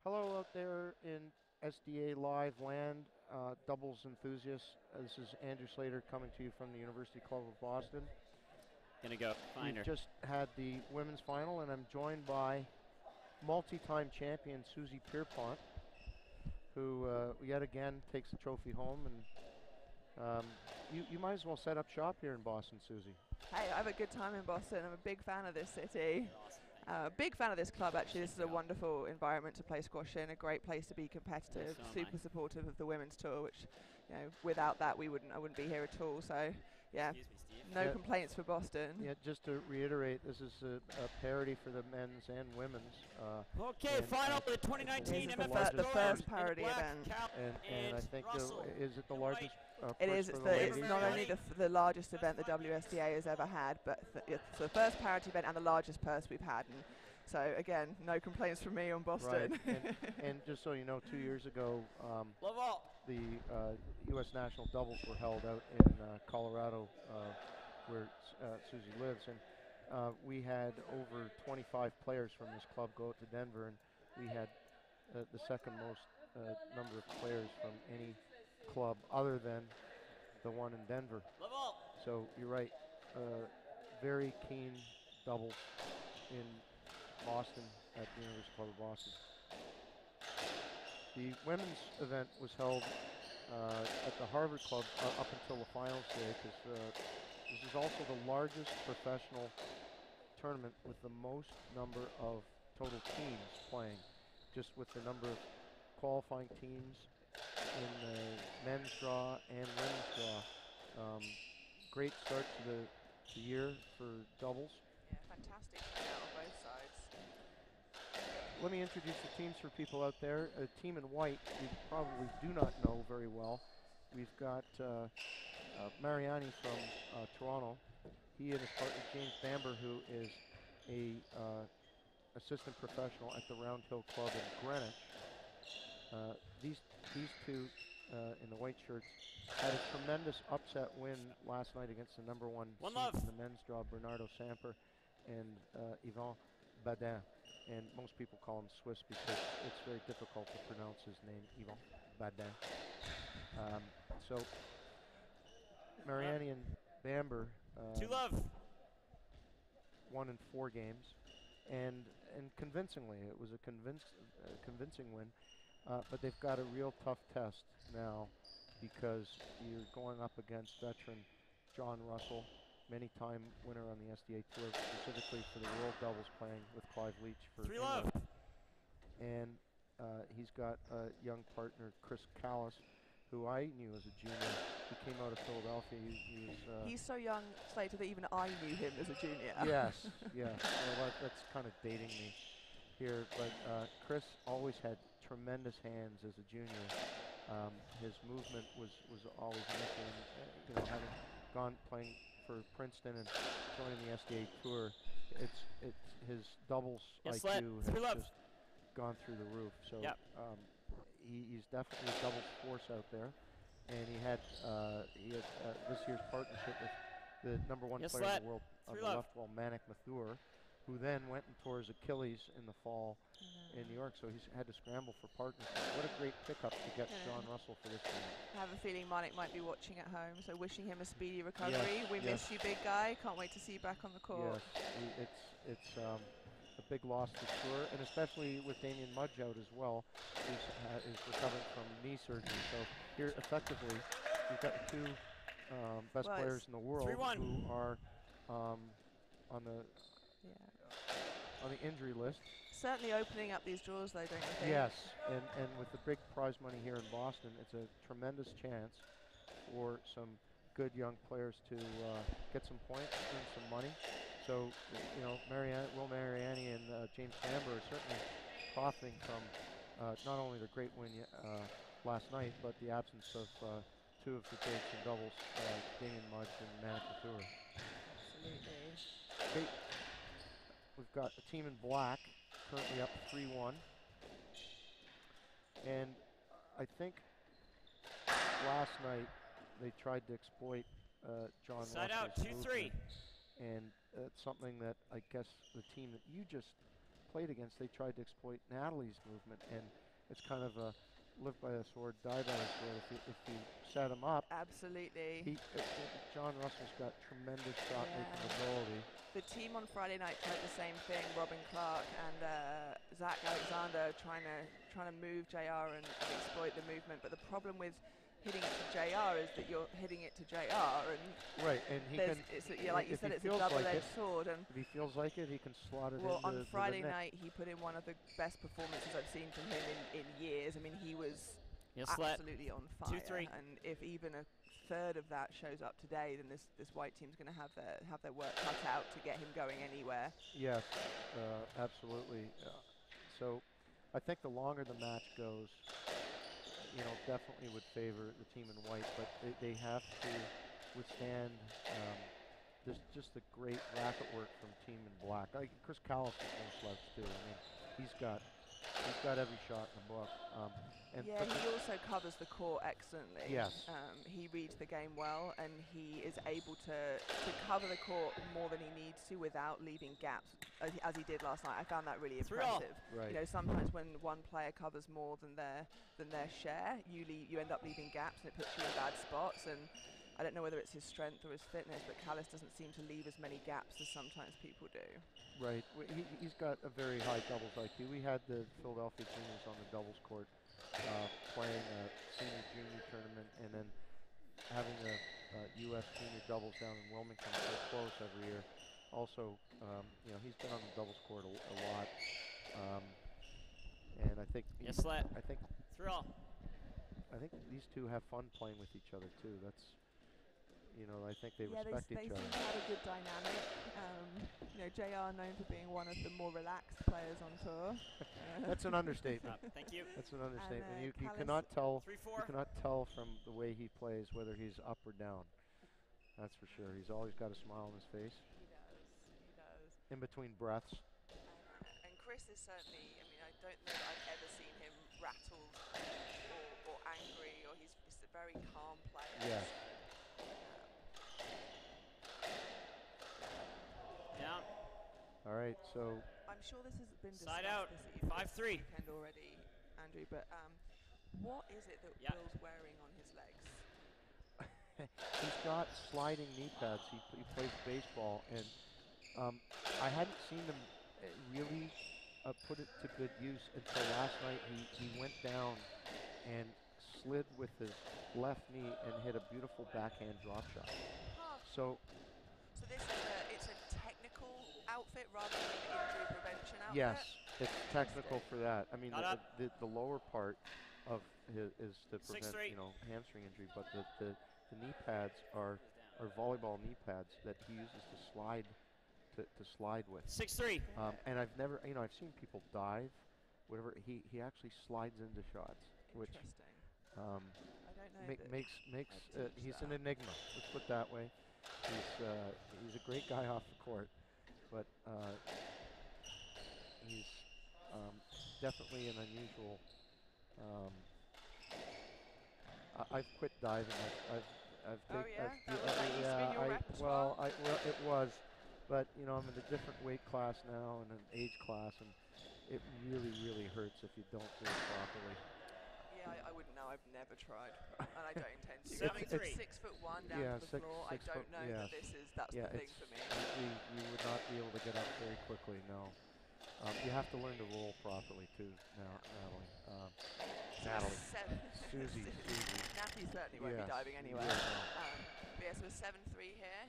Hello out there in SDA Live land, doubles enthusiasts. This is Andrew Slater coming to you from the University Club of Boston. Gonna go find her. We've just had the women's final, and I'm joined by multi-time champion Susie Pierrepont, who yet again takes the trophy home. And you might as well set up shop here in Boston, Susie. Hey, I have a good time in Boston. I'm a big fan of this city. Big fan of this club, actually. This is a wonderful environment to play squash in, a great place to be competitive, super supportive of the women's tour, which, you know, without that I wouldn't be here at all. So, yeah, no complaints for Boston. Yeah, just to reiterate, this is a parity for the men's and women's. Okay, final of the 2019 MFS MFS the first parity event. And I think is it the largest? It is. It's not only the largest event the WSDA has ever had, but it's the first parity event and the largest purse we've had. And so again, no complaints from me on Boston. Right. and just so you know, 2 years ago, the U.S. national doubles were held out in Colorado, where Susie lives, and we had over 25 players from this club go out to Denver, and we had the second most number of players from any club other than the one in Denver. So you're right, very keen doubles in Boston at the University Club of Boston. The women's event was held at the Harvard Club up until the finals day, because this is also the largest professional tournament with the most number of total teams playing, just with the number of qualifying teams in the men's draw and women's draw. Great start to the year for doubles. Yeah, fantastic turnout on both sides. Let me introduce the teams for people out there. A team in white you probably do not know very well. We've got Mariani from Toronto. He and his partner James Bamber, who is a assistant professional at the Round Hill Club in Greenwich. These two in the white shirts had a tremendous upset win last night against the number one seed in the men's draw, Bernardo Samper and Yvan Badin. And most people call him Swiss because it's very difficult to pronounce his name, Yvan Badin. So Mariani and Bamber won in 4 games, and convincingly. It was a convincing win. But they've got a real tough test now, because you're going up against veteran John Russell, many-time winner on the SDA Tour, specifically for the World Doubles, playing with Clive Leach for England. And he's got a young partner, Callis, who I knew as a junior. He came out of Philadelphia. He's so young, Slater, that even I knew him as a junior. Yes, yeah. Well, that's kind of dating me here, but Chris always had tremendous hands as a junior. His movement was always amazing. You know, having playing for Princeton and joining the SDA Tour, it's his doubles IQ has just gone through the roof. So he's definitely a doubles force out there, and he had this year's partnership with the number one player in the world on the left wall, Manik Mathur, who then went and tore his Achilles in the fall in New York, so he's had to scramble for partners. What a great pickup to get John Russell for this game. I have a feeling Manik might be watching at home, so wishing him a speedy recovery. We miss you, big guy. Can't wait to see you back on the court. Yes, it's a big loss for sure, and especially with Damien Mudge out as well, who is recovering from knee surgery. So here, effectively, we've got the two best players in the world who are on the injury list. Certainly opening up these draws, though, don't you think? Yes, and with the big prize money here in Boston, it's a tremendous chance for some good young players to get some points, earn some money. So, you know, Mariani and James Bamber are certainly profiting from not only the great win last night, but the absence of two of the greats in doubles, Damien Mudge and Manik Mathur. Absolutely. Okay. We've got a team in black, currently up 3-1. And I think last night they tried to exploit John Russell's movement. And it's something that I guess the team that you just played against, they tried to exploit Natalie's movement, and it's kind of a live by the sword, die by the sword. If you set him up, Absolutely. John Russell's got tremendous shot making ability. The team on Friday night tried the same thing. Robin Clark and Zach Alexander trying to move JR and exploit the movement. But the problem with hitting it to JR is that you're hitting it to JR, and right, and he can. Like you said, it's a double-edged sword. And if he feels like it, he can slot it. Well, on Friday night, he put in one of the best performances I've seen from him in years. I mean, he was absolutely on fire. 2-3. And if even a third of that shows up today, then this white team's going to have their work cut out to get him going anywhere. Yes, absolutely. So, I think the longer the match goes, definitely would favor the team in white, but they have to withstand just the great racket work from team in black. Chris Callis is no slouch too. I mean, he's got every shot in the book. He also covers the court excellently. Yes. He reads the game well, and he is able to cover the court more than he needs to without leaving gaps, as he did last night. I found that really impressive. Right. Sometimes when one player covers more than their share, you end up leaving gaps, and it puts you in bad spots. And I don't know whether it's his strength or his fitness, but Callis doesn't seem to leave as many gaps as sometimes people do. Right. He's got a very high doubles IQ. We had the Philadelphia juniors on the doubles court playing a senior junior tournament, and then having the U.S. junior doubles down in Wilmington so close every year. Also, he's been on the doubles court a lot, and I think I think these two have fun playing with each other too. That's I think they respect each other. They seem to have a good dynamic. JR known for being one of the more relaxed players on tour. That's an understatement. Thank you. That's an understatement. You cannot tell. You cannot tell from the way he plays whether he's up or down. That's for sure. He's always got a smile on his face. He does. In between breaths. And Chris is certainly. I mean, I don't know that I've ever seen him rattled or angry, or he's just a very calm player. Yeah. Down. All right, so I'm sure this has been discussed side out. this evening, 5-3 weekend already, Andrew. But what is it that Will's wearing on his legs? he's got sliding knee pads. He plays baseball, and I hadn't seen him really put it to good use until last night. He went down and slid with his left knee and hit a beautiful backhand drop shot. So this it's a technical outfit rather than an injury prevention outfit? Yes, it's technical for that. I mean, the lower part of his is to prevent hamstring injury, but the knee pads are volleyball knee pads that he uses to slide with. 6-3. And I've never, I've seen people dive, whatever. He actually slides into shots, which I don't know makes he's an enigma. Let's put it that way. He's a great guy off the court, but he's definitely an unusual. I've quit diving. I've taken. Well, it was, but I'm in a different weight class now and an age class, and it really hurts if you don't do it properly. Yeah, I wouldn't know. I've never tried, and I don't intend to. 7-3. 6'1" down to the floor. I don't know that that's the thing for me. You would not be able to get up very quickly. No, you have to learn to roll properly too. Now, Natalie, Susie. Natalie certainly won't be diving anywhere. Yeah, so 7-3 here.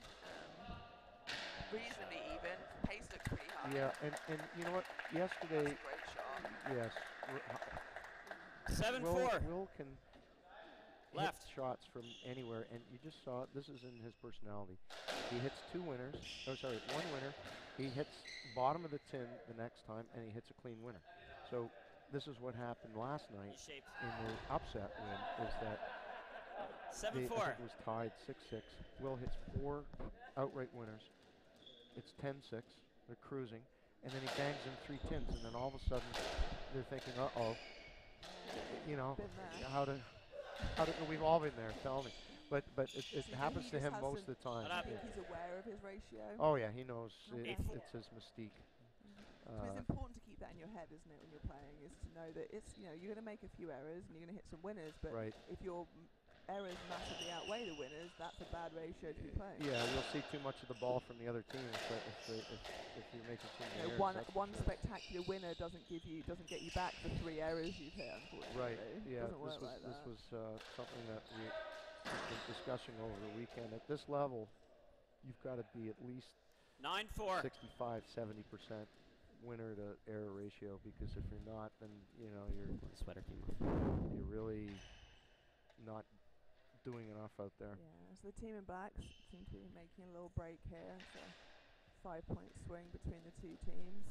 Reasonably even. Pace looks pretty high. Yeah, and you know what? Yesterday. That's a great shot. Yes. 7-4. Will can left hit shots from anywhere, and you just saw it. This is in his personality. He hits one winner. He hits bottom of the tin the next time, and he hits a clean winner. So this is what happened last night in the upset win. Is that 7-4. I think it was tied 6-6. Will hits 4 outright winners. It's 10-6. They're cruising, and then he bangs in 3 tins, and then all of a sudden they're thinking, uh-oh. We've all been there, tell me. But it happens to him most of the time. I think he's aware of his ratio. Oh yeah, he knows. It's his mystique. So it's important to keep keep that in your head, isn't it, when you're playing, is to know that it's, you know, you're going to make a few errors and you're going to hit some winners, but if your errors massively outweigh the winners, that's a bad ratio to be playing. Yeah, you'll see too much of the ball from the other team if you're making too many errors. One spectacular winner doesn't get you back the 3 errors you've hit, unfortunately. Right. Yeah. Doesn't work like that. This was something that we've been discussing over the weekend. At this level, you've got to be at least 9-4. 65-70% winner to error ratio, because if you're not, then you know you're really not doing enough out there. Yeah, so the team in black seem to be making a little break here. It's a 5-point swing between the two teams.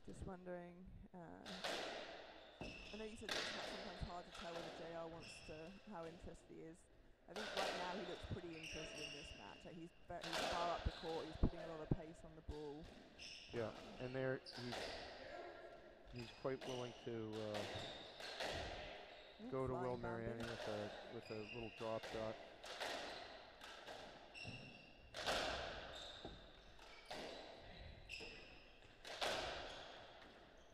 Just wondering, I know you said it's sometimes hard to tell whether JR wants to, how interested he is. I think right now he looks pretty interested in this match. Like he's far up the court, he's putting a lot of pace on the ball. Yeah, and there he's quite willing to go to Will Mariani with a little drop shot.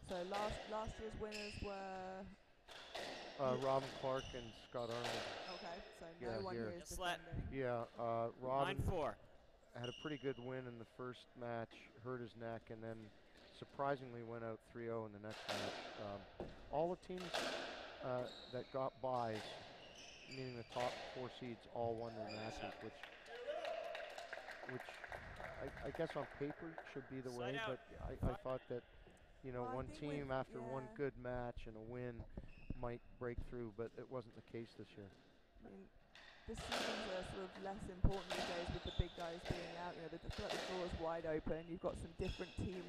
So last year's winners were Robin Clark and Scott Arnold. Okay, so no one here is defending. Yeah, Robin 9-4. had a pretty good win in the first match, hurt his neck, and then surprisingly went out 3-0 in the next match. All the teams that got buys, meaning the top 4 seeds, all won their matches, which I guess on paper should be the way, but I thought that, you know, one team after one good match and a win might break through, but it wasn't the case this year. I mean, the seasons are sort of less important these days with the big guys being out. You know, the floor is wide open. You've got some different team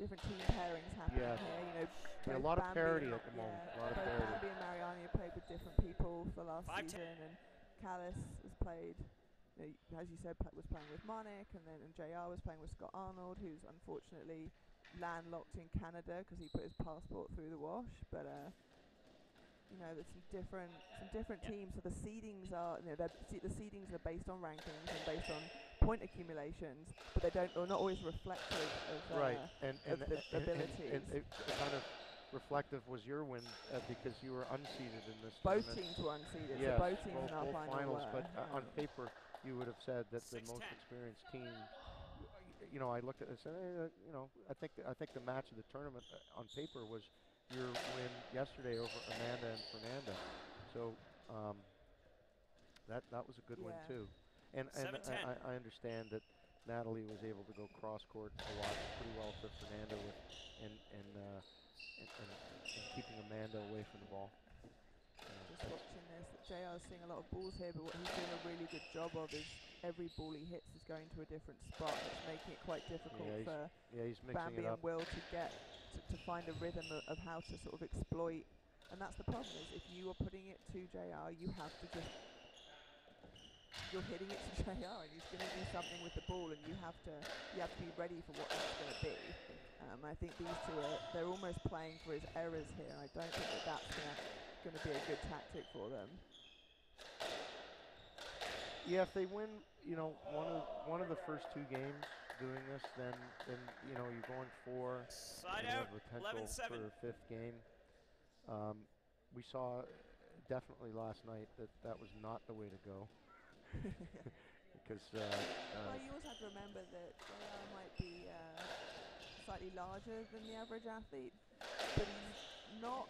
pairings happening here. You know, a lot of parity at the moment. A lot of parity. Bamber and Mariani have played with different people for last season, and Callis has played, you know, as you said, was playing with Monik, and JR was playing with Scott Arnold, who's unfortunately landlocked in Canada because he put his passport through the wash. But you know, there's some different teams. So the seedings are, you know, the seedings are based on rankings and based on point accumulations, but they're not always reflective of the abilities. And it kind of reflective was your win because you were unseeded in this both tournament. teams were unseeded, Yes, so both teams in our both final finals, were. but on paper you would have said that the most experienced team. You know, I looked at it and said, you know, I think the match of the tournament on paper was your win yesterday over Amanda and Fernanda. So that was a good win too. And I understand that Natalie was able to go cross court a lot pretty well for Fernanda with and keeping Amanda away from the ball. Just watching this, JR is seeing a lot of balls here, but what he's doing a really good job of is every ball he hits is going to a different spot. It's making it quite difficult for Bambi and Will to get to find a rhythm of how to sort of exploit. And that's the problem, is if you are putting it to JR, you have to just, you're hitting it to JR and he's going to do something with the ball, and you have to be ready for what that's going to be. I think these two they're almost playing for his errors here. I don't think that's going to be a good tactic for them. Yeah, if they win, you know, one of the first 2 games doing this, then you know you're going for potential for a 5th game. We saw definitely last night that was not the way to go. Because well, you also have to remember that JR might be slightly larger than the average athlete, but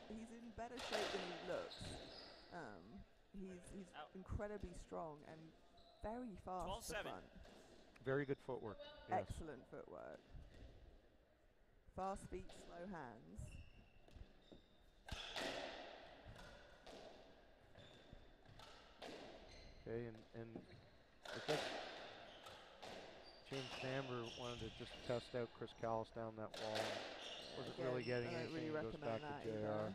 he's in better shape than he looks. He's incredibly strong and very fast to front. Very good footwork. Yes. Excellent footwork. Fast feet, slow hands. Okay, and I guess James Bamber wanted to just test out Chris Callis down that wall. Wasn't really getting anything. Really goes back to JR. Either.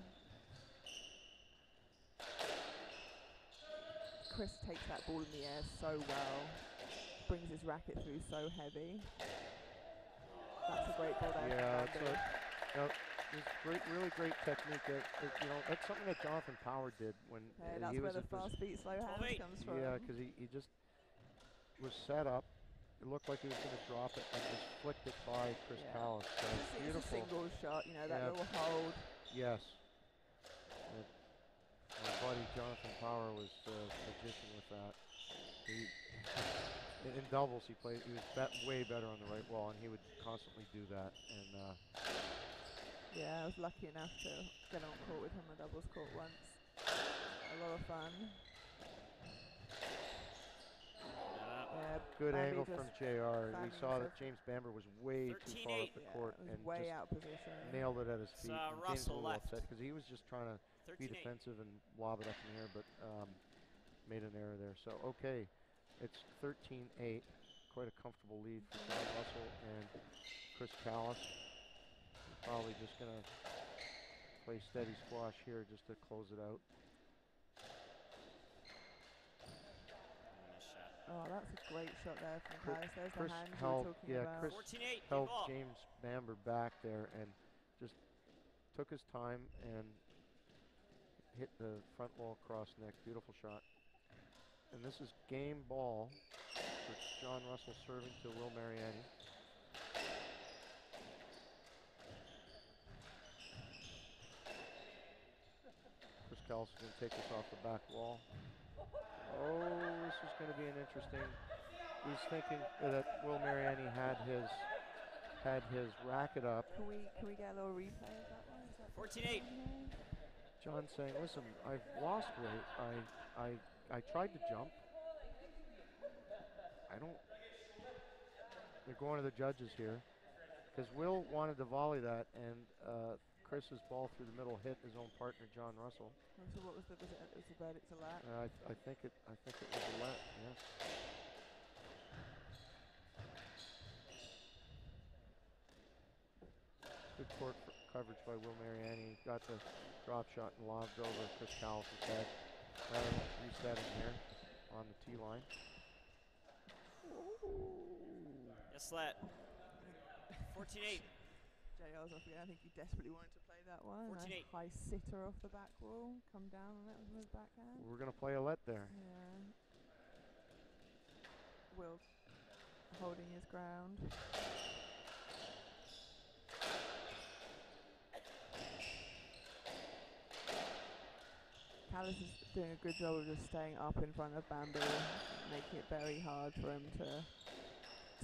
Chris takes that ball in the air so well, brings his racket through so heavy. That's a great ball there. Yeah, it's really great technique. You know, that's something that Jonathan Power did when that's he where was the fast feet, slow hands comes from. Yeah, because he just was set up it looked like he was going to drop it and just flicked it by Chris Callis. So It's a beautiful. single shot, you know, that Yeah. little hold. Yes. My buddy Jonathan Power was magician with that. In doubles, he was way better on the right wall, and he would constantly do that. And yeah, I was lucky enough to get on court with him on doubles court once. A lot of fun. Yeah, good Bambi angle just from JR. We Bambi saw was that James Bamber was way too far up the 13-8. court it was and way just out of position. nailed it at his feet. And James was a Russell little left. upset because he was just trying to be 13-8. defensive and lob it up in the air, but made an error there. So, okay, it's 13-8. Quite a comfortable lead for John Russell and Chris Callis. Probably just going to play steady squash here just to close it out. Oh, that's a great shot there from Callis. There's Chris the hand you held, were talking about. Chris 14-8, held ball. James Bamber back there and just took his time and hit the front wall cross neck. Beautiful shot. And this is game ball for John Russell serving to Will Mariani. Chris Callis is going to take this off the back wall. Oh, this is going to be an interesting. He's thinking that Will Mariani had his racket up. Can we get a little replay of that one? Is that 14-8. John saying, "Listen, I've lost weight. I tried to jump. I don't." They're going to the judges here because Will wanted to volley that, and Chris's ball through the middle hit his own partner, John Russell. So what was the verdict to that? I think it was a let. Yes. Good court coverage by Will Mariani. Got the drop shot and lobbed over Chris Callis' head. Resetting here on the tee line. Yes, let. 14-8. JR's off again. I think he desperately wanted to play that one. 14-8. High sitter off the back wall. Come down on it with his backhand. We're going to play a let there. Yeah. Will holding his ground. Callis is doing a good job of just staying up in front of Bamber, making it very hard for him to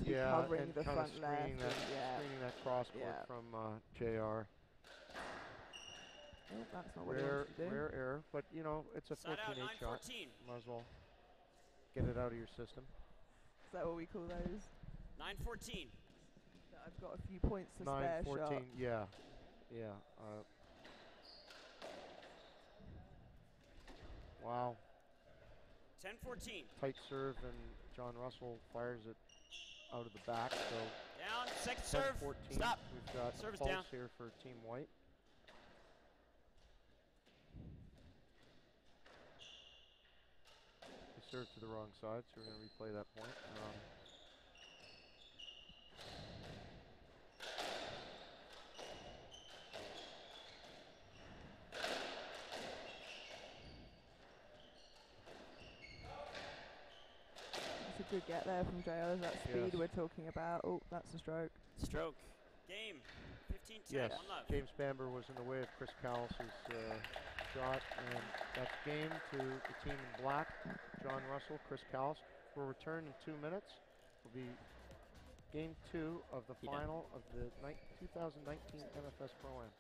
be covering and the kind front of left. screening that cross court from JR. Oh, that's not what he wants to do. Rare error, but you know, it's a 14-8 shot. Might as well get it out of your system. Is that what we call those? 9-14. I've got a few points to spare 9-14, shot. yeah. Wow. 10-14. Tight serve, and John Russell fires it out of the back. So down, second serve. 10-14. Stop. We've got Service a pulse down here for Team White. He served to the wrong side, so we're going to replay that point. That's a good get there from JR. That speed we're talking about. Oh, that's a stroke. Stroke. Game. 15-10. Yes, 1 love. James Bamber was in the way of Chris Callis' shot, and that's game to the team in black. John Russell, Chris Callis. We'll return in 2 minutes. Will be game 2 of the final of the 2019 MFS Pro-Am.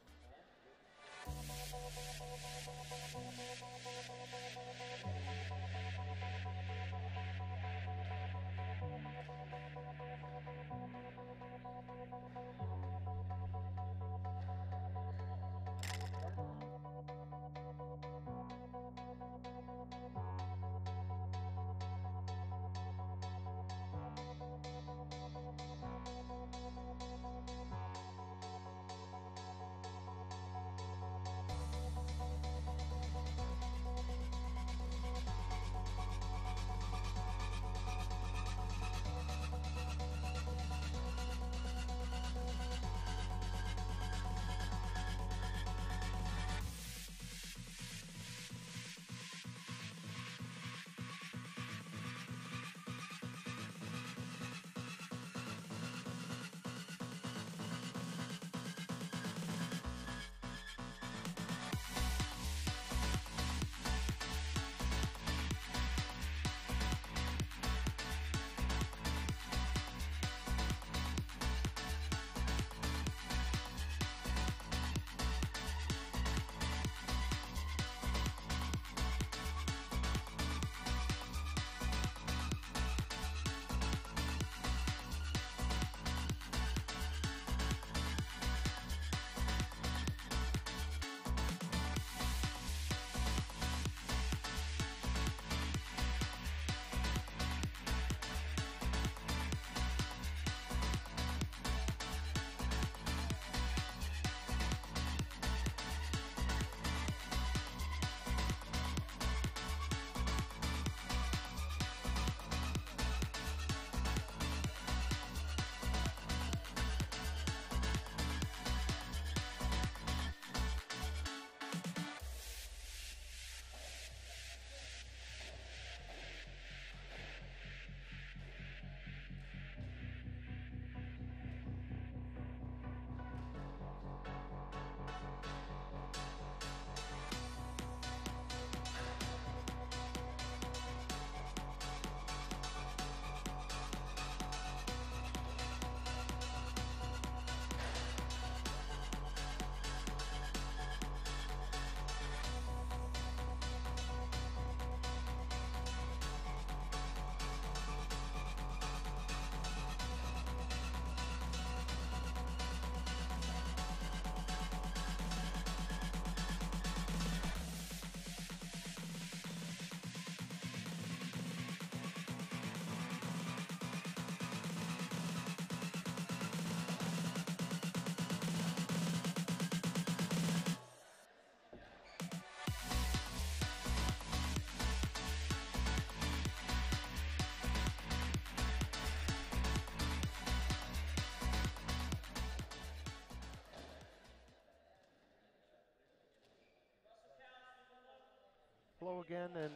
flow again in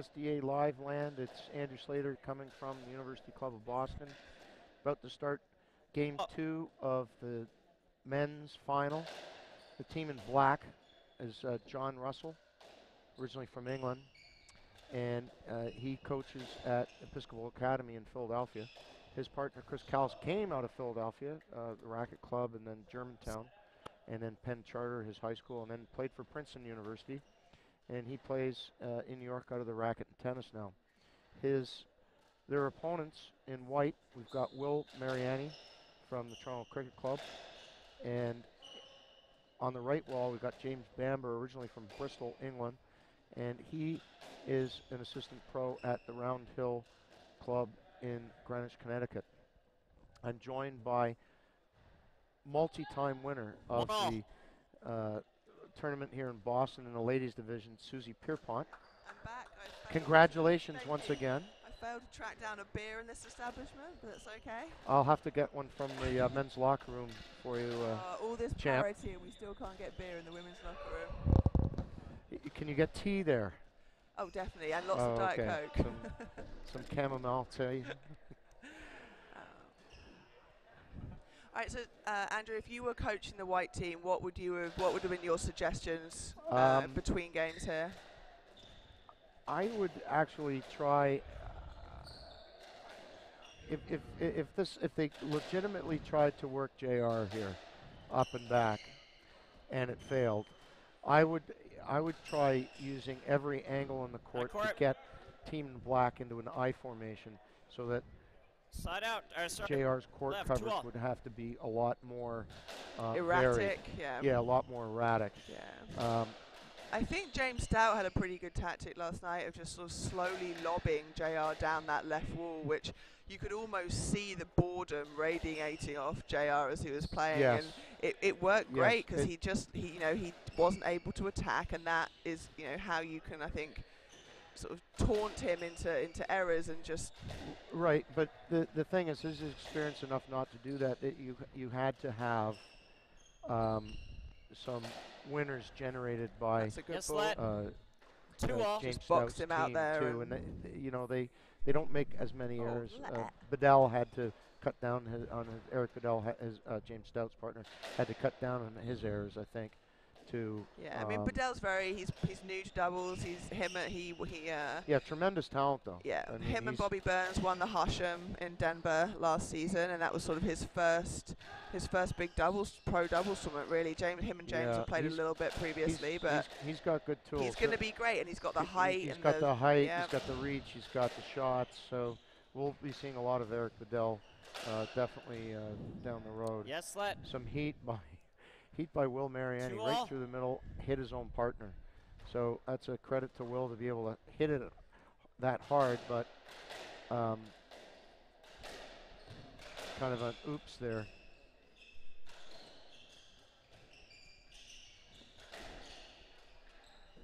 SDA Live land. It's Andrew Slater coming from the University Club of Boston. About to start game 2 of the men's final. The team in black is John Russell, originally from England, and he coaches at Episcopal Academy in Philadelphia. His partner, Chris Callis, came out of Philadelphia, the Racket Club, and then Germantown, and then Penn Charter, his high school, and then played for Princeton University. And he plays in New York out of the racket and tennis now. Their opponents in white, we've got Will Mariani from the Toronto Cricket Club, and on the right wall we've got James Bamber, originally from Bristol, England, and he is an assistant pro at the Round Hill Club in Greenwich, Connecticut. I'm joined by multi-time winner of the tournament here in Boston in the ladies division, Susie Pierrepont. I'm back. Congratulations once again. I failed to track down a beer in this establishment, but it's okay. I'll have to get one from the men's locker room for you, all this champ. parity and we still can't get beer in the women's locker room. Can you get tea there? Oh, definitely, and lots of Diet Coke. Some chamomile tea. All right, so Andrew, if you were coaching the white team, what would have been your suggestions between games here? I would actually try. If they legitimately tried to work JR here, up and back, and it failed, I would try using every angle in the court to get team in black into an I formation, so that side out. JR's court left, coverage would have to be a lot more erratic. Varied. Yeah, a lot more erratic. Yeah. I think James Stout had a pretty good tactic last night of just sort of slowly lobbing JR down that left wall, which you could almost see the boredom radiating off JR as he was playing, yes. and it worked great because he wasn't able to attack, and that is how you can, I think, sort of taunt him into errors and just right. But the thing is, he's experienced enough not to do that. You had to have some winners generated by that's a good ball. James just boxed Stout's him out team there, too, and they don't make as many errors. Bedell had to cut down Eric Bedell, James Stout's partner, had to cut down on his errors, I think. I mean, Bedell's he's new to doubles. Tremendous talent though. Yeah, I mean, him and Bobby Burns won the Hashem in Denver last season, and that was sort of his first big pro doubles tournament really. James have played a little bit previously, but he's got good tools. He's going to be great, and he's got the height. He's got the height. He's got the reach. He's got the shots. So we'll be seeing a lot of Eric Bedell definitely down the road. Yes, let some heat by Will Mariani right through the middle, hit his own partner. So that's a credit to Will to be able to hit it that hard, but kind of an oops there.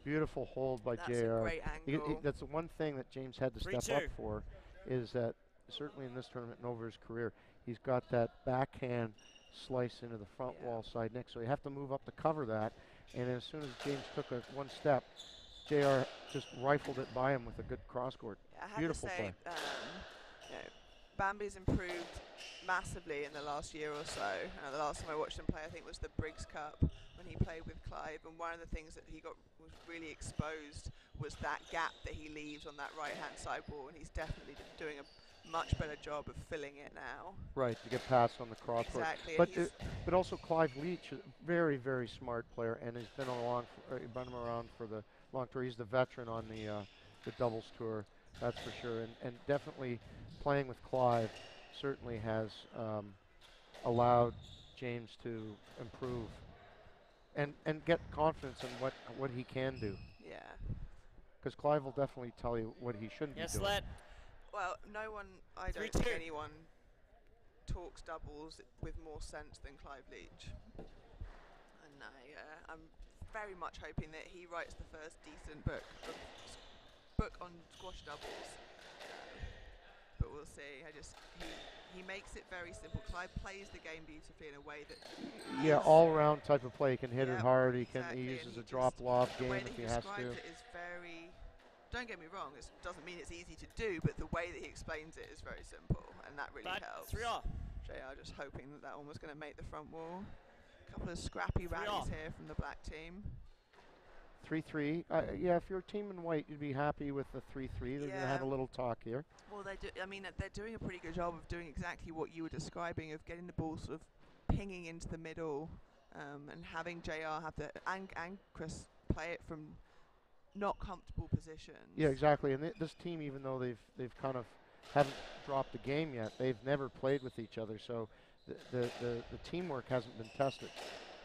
Beautiful hold by JR. That's a great angle. That's the one thing that James had to step up for, is that certainly in this tournament and over his career, he's got that backhand slice into the front wall side next, so you have to move up to cover that, and as soon as James took one step, JR just rifled it by him with a good cross court. Beautiful play. Bambi's improved massively in the last year or so. The last time I watched him play, I think, was the Briggs Cup when he played with Clive, and one of the things that was really exposed was that gap that he leaves on that right-hand side wall, and he's definitely doing a much better job of filling it now. Right, to get past on the cross court. Exactly. But also Clive Leach, a very, very smart player, and has been around for the long tour. He's the veteran on the doubles tour, that's for sure. And definitely playing with Clive certainly has allowed James to improve and get confidence in what he can do. Yeah. Because Clive will definitely tell you what he shouldn't be doing. Well, I don't think anyone talks doubles with more sense than Clive Leach. And I'm very much hoping that he writes the first decent book on squash doubles. But we'll see. He makes it very simple. Clive plays the game beautifully in a way that all-round type of play. He can hit it hard. He uses a drop lob game if he has to. The way that he describes it is very don't get me wrong, it doesn't mean it's easy to do, but the way that he explains it is very simple, and that really helps. 3 all. JR just hoping that that one was going to make the front wall. A couple of scrappy rallies here from the black team. 3-3. Yeah, if you're a team in white, you'd be happy with the 3-3. They're going to have a little talk here. Well, they do. I mean, they're doing a pretty good job of doing exactly what you were describing, of getting the ball sort of pinging into the middle, and having JR have the and Chris play it from not comfortable positions. Yeah, exactly. And this team, even though they've kind of haven't dropped the game yet, they've never played with each other, so the teamwork hasn't been tested.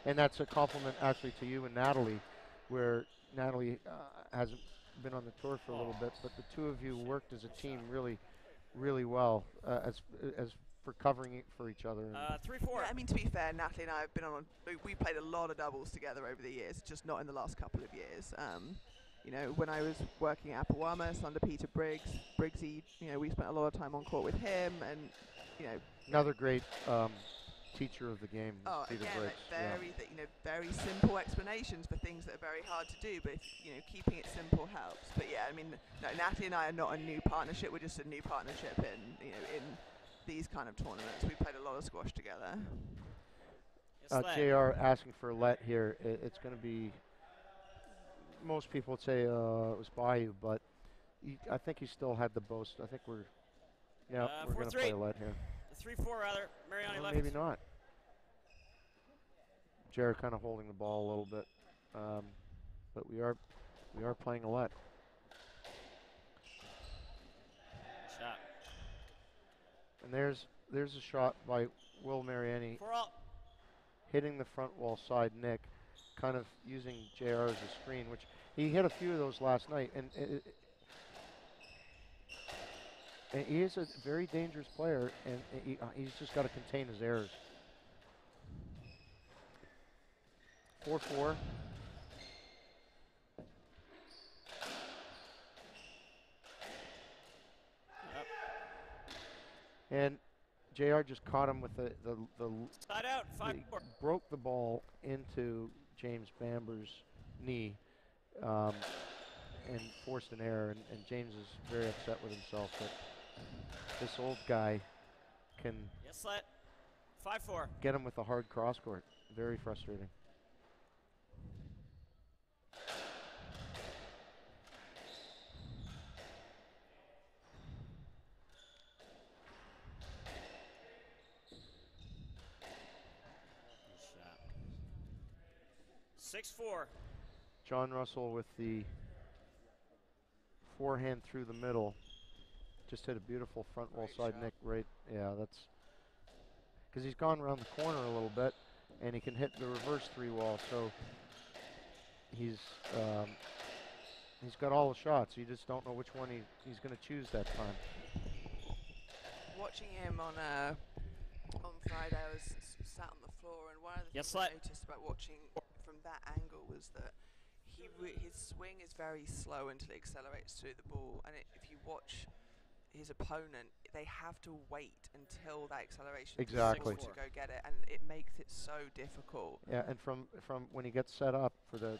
And that's a compliment actually to you and Natalie, where Natalie hasn't been on the tour for a little bit, but the two of you worked as a team really, really well as for covering it for each other. 3-4. Yeah, I mean, to be fair, Natalie and I have been on. We played a lot of doubles together over the years, just not in the last couple of years. You know, when I was working at Applewamas under Peter Briggsy, you know, we spent a lot of time on court with him, and you know, another great teacher of the game. Oh, Peter again, Briggs. you know, very simple explanations for things that are very hard to do, but if, you know, keeping it simple helps. But yeah, I mean, no, Natalie and I are not a new partnership. We're just a new partnership in these kind of tournaments. We played a lot of squash together. JR asking for a let here. It's going to be. Most people would say it was by you, but I think he still had the boast. I think we're going to play a let here. 3-4 rather. Mariani left. Maybe not. JR kind of holding the ball a little bit, but we are playing a let. Shot. And there's a shot by Will Mariani 4 all. hitting the front wall side nick, kind of using JR as a screen, which he hit a few of those last night, and he is a very dangerous player, and he's just got to contain his errors. 4-4. And JR just caught him with the side out. 5-4. Broke the ball into James Bamber's knee, and forced an error, and James is very upset with himself that this old guy can 5-4. get him with a hard cross court. Very frustrating. Shot. 6-4. John Russell with the forehand through the middle. Just hit a beautiful front wall side nick right. Yeah, that's because he's gone around the corner a little bit, and he can hit the reverse 3-wall. So he's got all the shots. You just don't know which one he's going to choose that time. Watching him on Friday, I was sat on the floor, and one of the things I noticed about watching from that angle was that his swing is very slow until it accelerates through the ball, and if you watch his opponent, they have to wait until that acceleration to go get it, and it makes it so difficult. Yeah, and from when he gets set up for the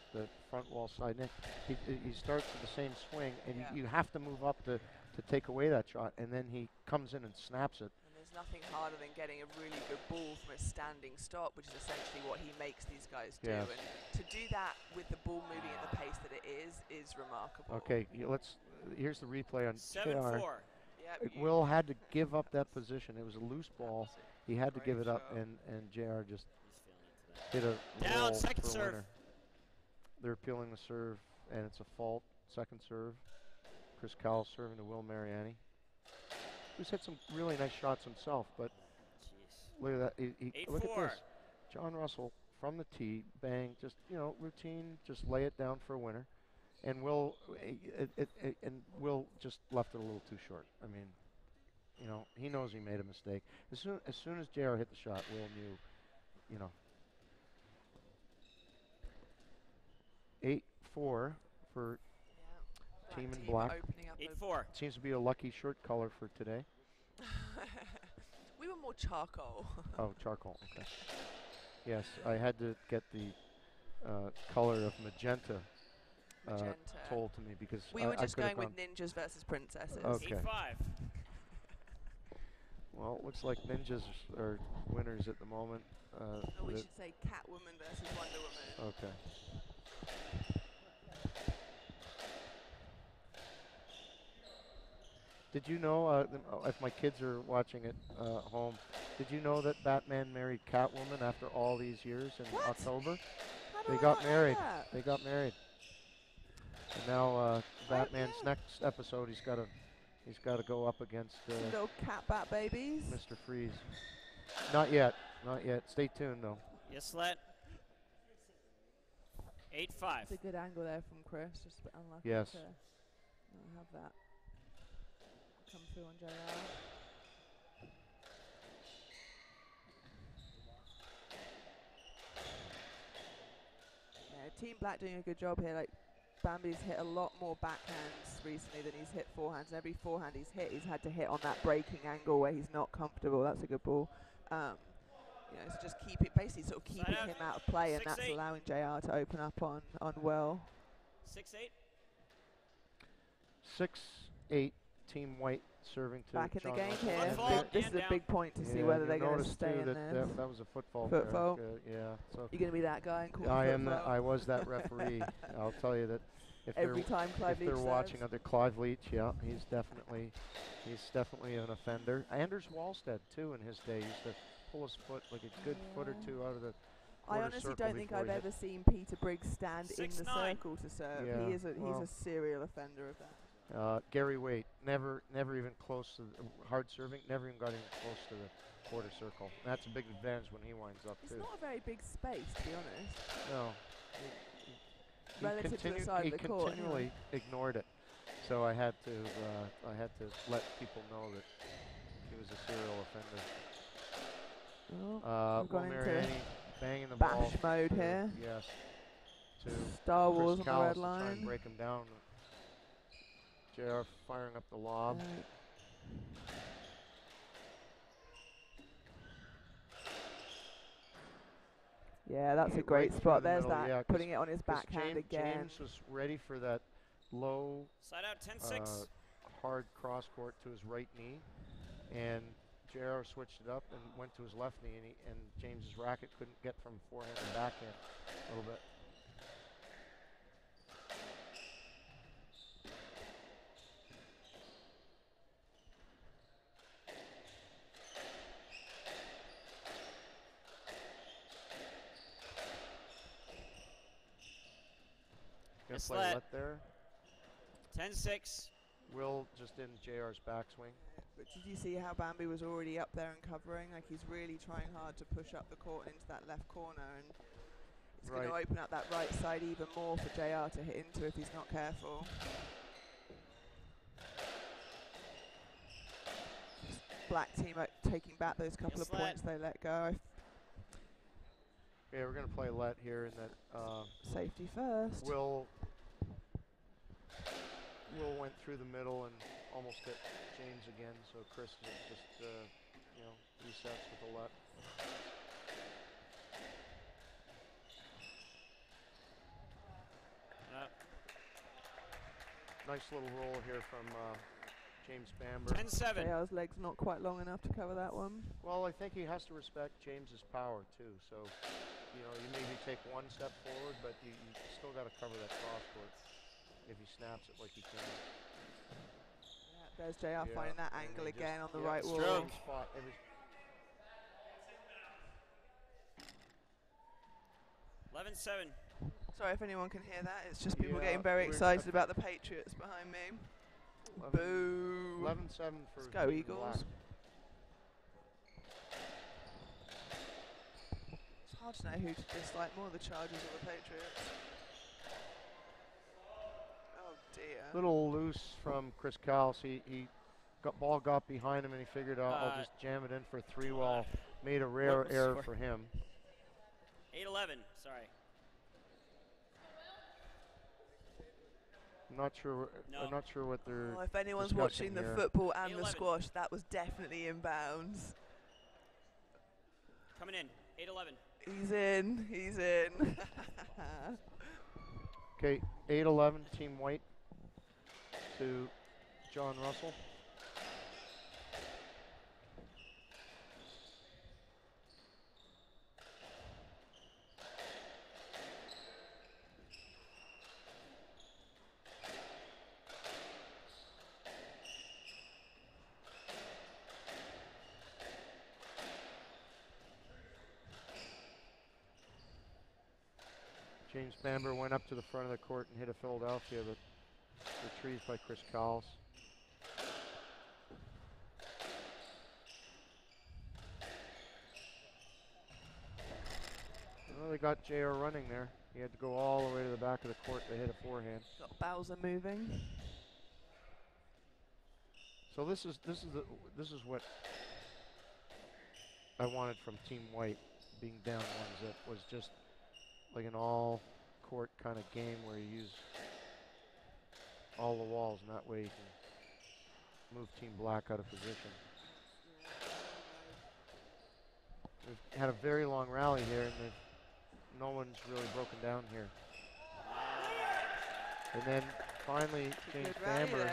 front wall side nick, he starts with the same swing, and you have to move up to take away that shot, and then he comes in and snaps it. And there's nothing harder than getting a really good ball from a standing stop, which is essentially what he makes these guys do. Yeah. And to do that with the ball moving at the pace that it is remarkable. Okay, here's the replay on 7-4. Will had to give up that position. It was a loose ball. He had to give it up, and JR just hit a down, roll second for a serve. winner. They're appealing the serve, and it's a fault. Second serve. Chris Callis serving to Will Mariani, who's hit some really nice shots himself, but look at that. Look at this. John Russell from the tee, bang, just, routine, just lay it down for a winner. And Will just left it a little too short. I mean, he knows he made a mistake. As soon as JR hit the shot, Will knew, 8-4 for team in black. 8-4. Seems to be a lucky shirt color for today. We were more charcoal. Oh, charcoal. Okay. Yes, I had to get the color of magenta Magenta. told to me because We were I just could've going with gone- ninjas versus princesses. Okay. 8-5. Well, it looks like ninjas are winners at the moment. No, we with- should say Catwoman versus Wonder Woman. Okay. Did you know, if my kids are watching it home, did you know that Batman married Catwoman after all these years in What? October? How do They I got not know married. that? They got married. And now Batman's yeah. next episode, he's got to go up against Some little cat bat babies. Mr. Freeze. Not yet. Not yet. Stay tuned, though. Yes, let. 8-5. It's a good angle there from Chris. Just a bit unlucky Yes. to not have that come through on JR. Yeah, Team Black doing a good job here. Like Bambi's hit a lot more backhands recently than he's hit forehands. And every forehand he's hit, he's had to hit on that breaking angle where he's not comfortable. That's a good ball. You know, so just keep it, basically sort of keeping him out of play, and that's 6-8. allowing JR to open up on well. 6-8. 6-8, Team White serving to Back in the John game Russell. here. And Footfall, This is a down. big point to see yeah, whether you they're going to noticed stay too in that this. that was a football. Foot there. fault. Yeah, so You're going to be that guy and call the I foot am. fault? I was that referee. I'll tell you that if Every they're time Clive if they're Leach watching serves. other Clive Leach, yeah, he's definitely an offender. Anders Wallstead too in his day used to pull his foot like a good foot or two out of the I quarter honestly circle don't think before I've he hit. ever seen Peter Briggs stand in the 6-9. circle to serve. Yeah, He's well. a serial offender of that. Gary Waite never even close to the hard serving. Never even got even close to the quarter circle. That's a big advantage when he winds up It's too. not a very big space, to be honest. No. Relative to the side he of the court, continually ignored it. So I had to let people know that he was a serial offender. Oh, we've Will gone into Mariani banging the ball. bash mode here. Yes. To Star Chris Wars on the Callis red to try and line. break him down. JR firing up the lob. Right. Yeah, that's a Right great through spot. the There's middle, that, yeah, 'cause- putting it on his 'cause backhand again. James was ready for that low, Side out 10-6. hard cross court to his right knee, and JR switched it up and went to his left knee, and James's racket couldn't get from forehand to backhand a little bit. Gonna Yes, play let. let there. 10-6. Will just in JR's backswing. But did you see how Bambi was already up there and covering? Like he's really trying hard to push up the court into that left corner, and it's going to Right. open up that right side even more for JR to hit into if he's not careful. Black team taking back those couple Yes, of points they let go. Yeah, we're gonna play let here in that Safety first. Will went through the middle and almost hit James again, so Chris just resets with a let. Nice little roll here from James Bamber. 10-7. JR's legs not quite long enough to cover that one. Well, I think he has to respect James's power too. So, you maybe take one step forward, but you still got to cover that cross court if he snaps it like he can. Yeah, there's JR Yeah, finding that and angle he again on just- the yeah, right wall. stroke. Spot every 11-7. Sorry if anyone can hear that. It's just people Yeah, getting very we're excited about the Patriots behind me. 11 Boo. 11-7 for Let's go, Team Eagles. Black. It's hard to know who to dislike more, the Chargers or the Patriots. Oh dear. Little loose from Chris Callis. He got behind him and he figured out I'll just jam it in for 3-wall. Made a rare What error score? for him. 8-11. Sorry. I'm not sure. No. I'm not sure what they're. Oh, if anyone's discussing watching the here. football and the 11. squash, that was definitely in bounds. Coming in. 8-11. He's in. He's in. Okay, 8-11, Team White to John Russell. James Bamber went up to the front of the court and hit a Philadelphia, but retrieved by Chris Callis. Well, they got JR running there. He had to go all the way to the back of the court to hit a forehand. Got Bowser moving. So this is what I wanted from Team White, being down one zip, was just like an all-court kind of game where you use all the walls, and that way you can move Team Black out of position. We've had a very long rally here, and no one's really broken down here. And then finally, James Bamber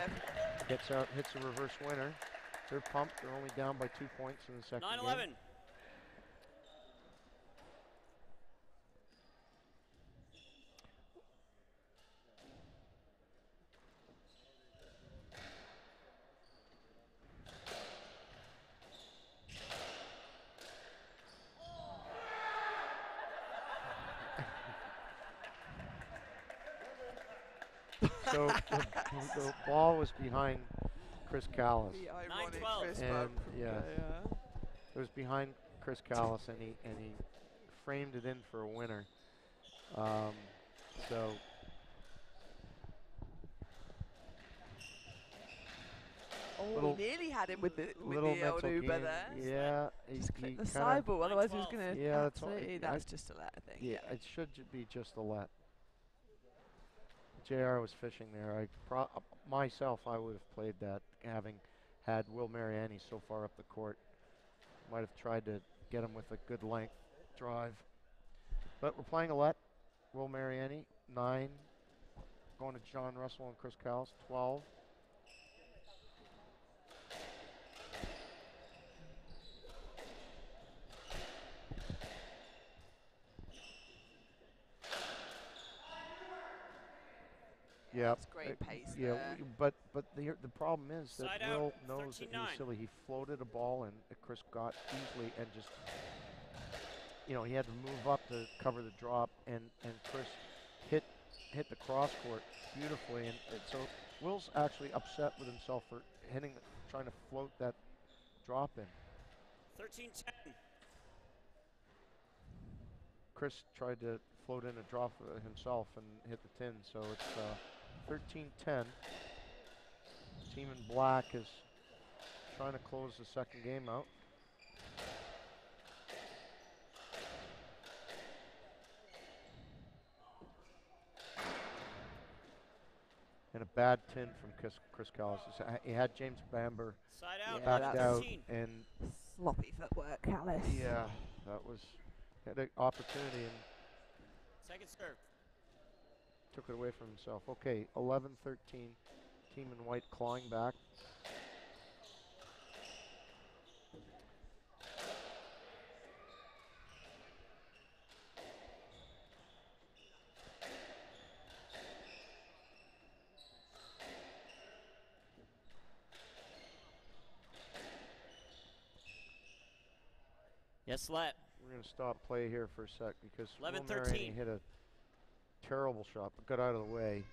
gets out, hits a reverse winner. They're pumped. They're only down by 2 points in the second 9-11. game. So the ball was behind Chris Callis. The ironic 9-12. fist And bump from yeah, JR. it was behind Chris Callis, and he framed it in for a winner. So Oh, we nearly had him with the old Uber game. there. Yeah, Just he click the kinda, side ball, otherwise he was 9-12. going to Yeah, that's all- absolutely, that's just a letter thing. yeah, it should be just a let. JR was fishing there. Myself, I would have played that, having had Will Mariani so far up the court. Might have tried to get him with a good length drive. But we're playing a let. Will Mariani, 9. Going to John Russell and Chris Callis, 12. Yeah, That's great pace yeah, there. but the problem is that Side Will out, knows that he was 13-9. silly. He floated a ball and Chris got easily and just, he had to move up to cover the drop, and Chris hit the cross court beautifully, and so Will's actually upset with himself for trying to float that drop in. 13-10. Chris tried to float in a drop himself and hit the tin, so it's 13-10. Team in black is trying to close the second game out. And a bad tin from Chris Callis. He had James Bamber Side out. backed out, 13. and Sloppy footwork, Callis. yeah, had an opportunity and Second serve. took it away from himself. Okay, 11-13. Team in white clawing back. Yes, let. We're going to stop play here for a sec because Will 11-13. Mariani hit a terrible shot, but got out of the way.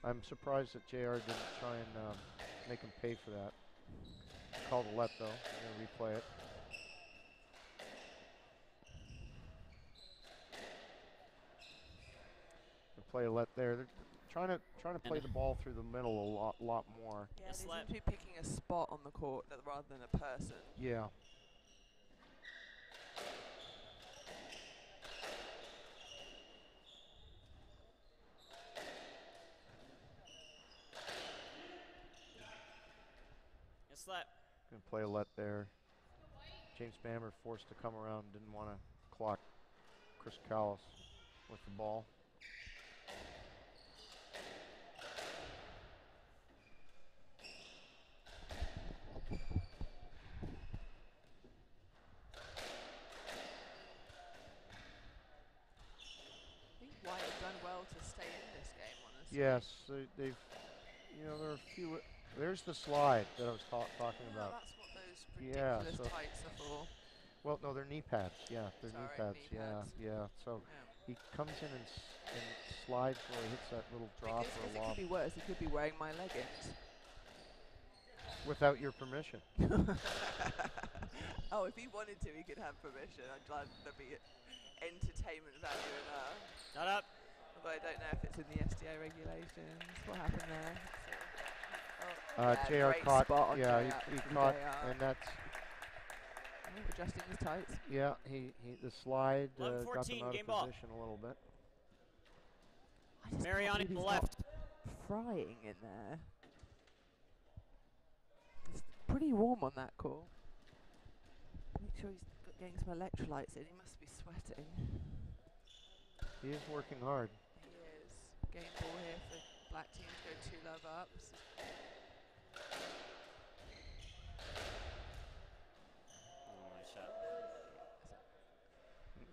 I'm surprised that JR didn't try and make him pay for that. Called a let though. We're going to replay it. Play a let there. They're trying to play the ball through the middle a lot more. Yeah, Yes, they left. seem to be picking a spot on the court rather than a person. Yeah. Yes, let. Gonna play a let there. James Bamber forced to come around, didn't want to clock Chris Callis with the ball. Yes, they've, there are a few. There's the slide that I was talking Yeah, about. that's what those Yeah, ridiculous so- tights are for. Well, no, they're knee pads. Yeah, they're knee Sorry, pads. knee Yeah, pads. yeah. So Yeah. he comes in and slides where he hits that little drop Because or a it lob could be worse. He could be wearing my leggings. without your permission. Oh, if he wanted to, he could have permission. I'd like there'd be entertainment value in that. Not up. Although I don't know if it's in the SDA regulations. What happened there? JR great caught. spot on Yeah, JR, he from caught, JR. and that's Adjusting his tights. yeah. He the slide got 11-14, them out game of ball. position a little bit. I just Mariani can't to the believe he's not left. frying in there. It's pretty warm on that court. Make sure he's getting some electrolytes in. He must be sweating. He is working hard. He is. Game ball here for black team to go 2 love ups. Nice shot.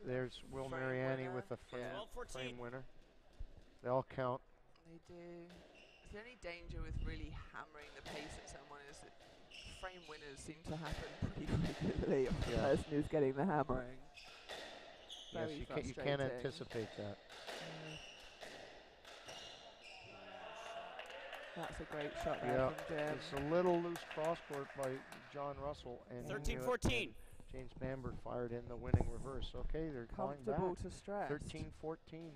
There's Will Frame Mariani winner. with a frame, Yeah. 12-14. frame winner. They all count. They do. The only danger with really hammering the pace at someone is that frame winners seem to happen pretty regularly of the Yeah. person who's getting the hammering. Yes, Very you can't frustrating. anticipate that. That's a great shot there Yeah, from Jim. it's a little loose cross court by John Russell and 13-14. James Bamber fired in the winning reverse. Okay, they're calling back. Comfortable to stress. 13-14.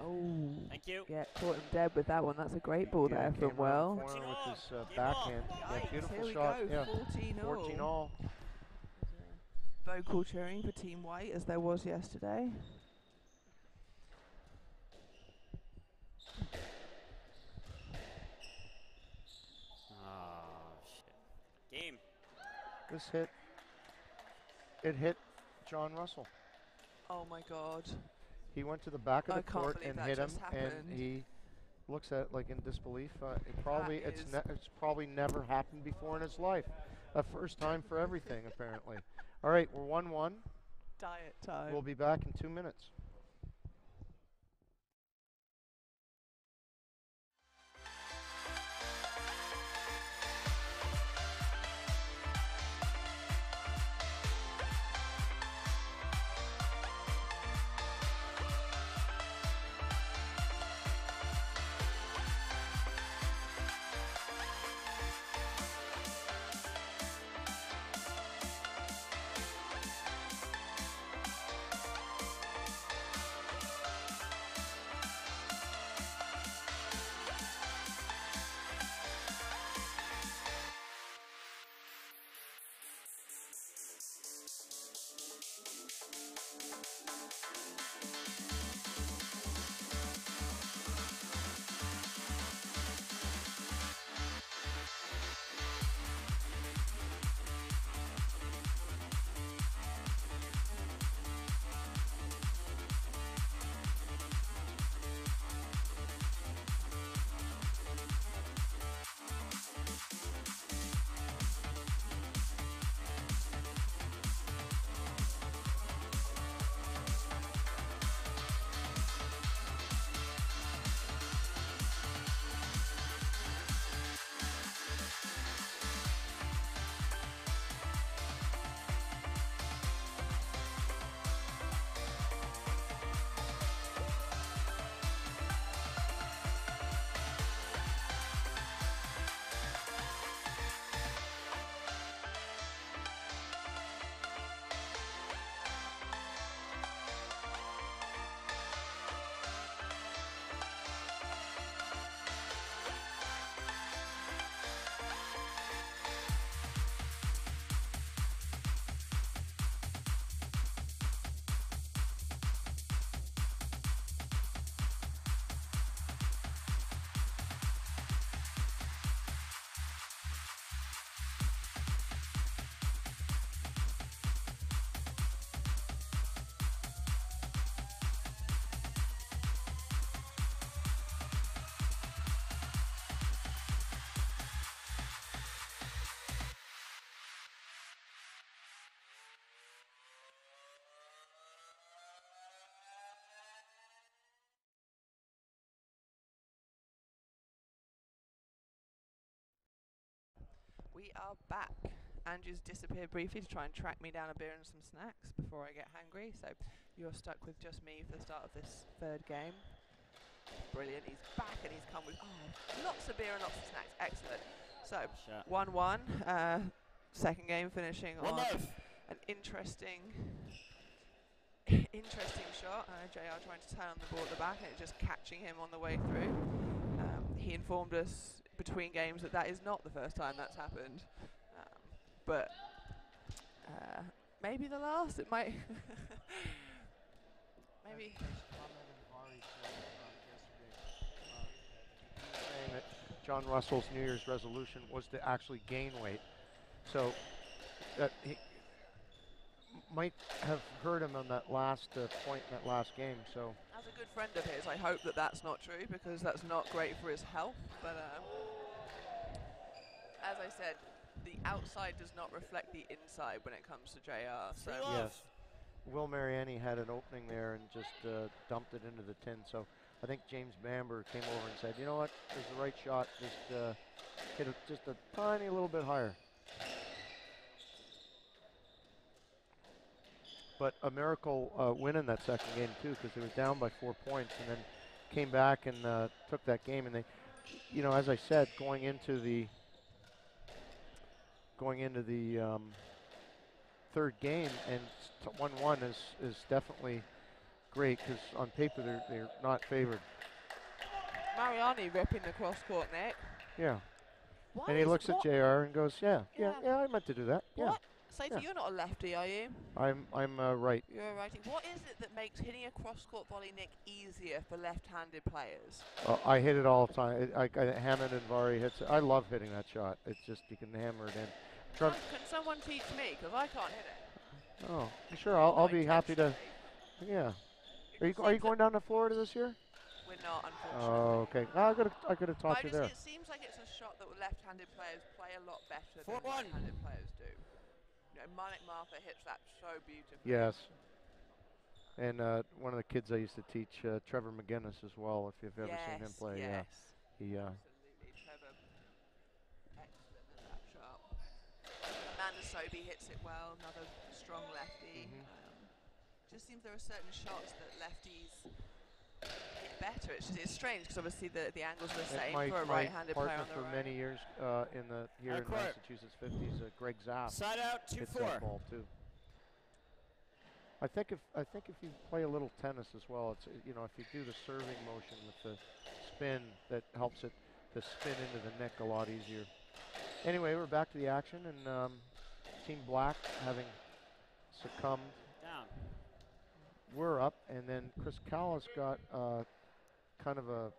Oh. Thank you. Yeah, caught him dead with that one. That's a great ball Yeah, there came from around Will. the corner with his 14-all. backhand. Yeah, Yikes, beautiful here we shot. go, Yeah, 14-all. 14 all. Vocal cheering for Team White as there was yesterday. Oh, shit. Game. This hit John Russell. Oh my God. He went to the back of I the can't court believe and that hit him, just and happened. he looks at it like in disbelief. It's is- probably never happened before in his life. A first time for everything, apparently. All right, we're 1-1. Diet time. We'll be back in 2 minutes. are back. Andrew's disappeared briefly to try and track me down a beer and some snacks before I get hungry, so you're stuck with just me for the start of this third game. Brilliant, he's back and he's come with lots of beer and lots of snacks. Excellent. So, 1-1, second game finishing on an interesting shot. JR trying to turn on the ball at the back and it just catching him on the way through. He informed us between games that is not the first time that's happened. But maybe the last. It might. Maybe. Saying that John Russell's New Year's resolution was to actually gain weight, so that he might have hurt him on that last point in that last game. So, as a good friend of his, I hope that that's not true because that's not great for his health. But as I said, the outside does not reflect the inside when it comes to JR. So yes, Will Mariani had an opening there and just dumped it into the tin. So I think James Bamber came over and said, you know what, there's the right shot, just hit it just a tiny little bit higher. But a miracle win in that second game too, because they were down by 4 points and then came back and took that game. And they, you know, as I said, going into the third game, and 1-1 is definitely great because on paper they're not favored. Mariani ripping the cross-court net. Yeah. Why and he looks at JR and goes, yeah, I meant to do that. What? Yeah. Saito, you're not a lefty, are you? I'm right. You're a righty. What is it that makes hitting a cross-court volley, Nick, easier for left-handed players? I hit it all the time. Hammond and Vari hits it. I love hitting that shot. It's just you can hammer it in. Can someone teach me? Because I can't hit it. Oh, sure. I'll be happy to. Yeah. Are you going down to Florida this year? We're not, unfortunately. Oh, okay. I could have taught you there. It seems like it's a shot that left-handed players play a lot better than right-handed players do. You know, Manik Martha hits that so beautifully. Yes. And one of the kids I used to teach, Trevor McGinnis as well, if you've ever seen him play. Yes. He. Absolutely, Trevor. Excellent at that shot. Amanda Sobey hits it well, another strong lefty. Just seems there are certain shots that lefties hit better. It's strange because obviously the angles are the same for a right-handed player on the right. For many years here in Massachusetts 50s, Greg Zapp side out 2-4 hits that ball too. I think if you play a little tennis as well, it's if you do the serving motion with the spin, that helps it to spin into the neck a lot easier. Anyway, we're back to the action, and Team Black having succumbed. Down. We're up, and then Chris Callis got kind of a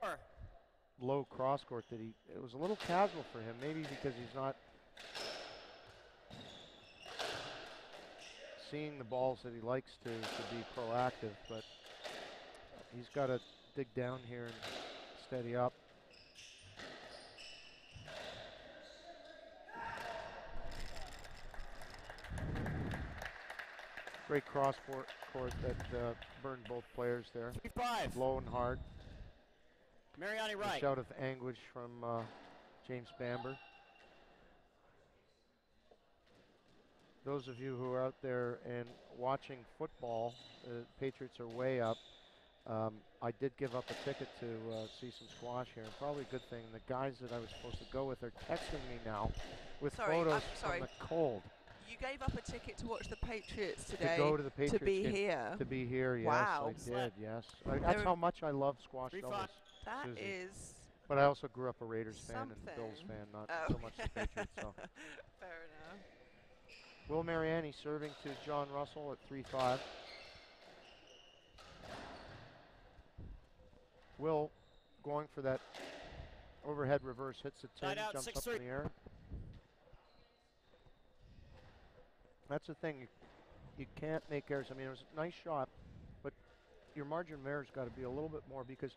low cross court that it was a little casual for him, maybe because he's not seeing the balls that he likes to be proactive, but he's got to dig down here and steady up. Great cross court that burned both players there. 3-5. Low and hard. Mariani right. A shout of anguish from James Bamber. Those of you who are out there and watching football, the Patriots are way up. I did give up a ticket to see some squash here, and probably a good thing. The guys that I was supposed to go with are texting me now with photos from the cold. You gave up a ticket to watch the Patriots today. To go to the Patriots. To be here. To be here, yes. Wow. I did, yes. That's how much I love squash doubles. That Susie. is. But I also grew up a Raiders fan something. and Bills fan, not so much the Patriots. So. Fair enough. Will Mariani serving to John Russell at 3-5. Will going for that overhead reverse, hits the 10, jumps up in the air. That's the thing, you can't make errors. I mean, it was a nice shot, but your margin of error's got to be a little bit more, because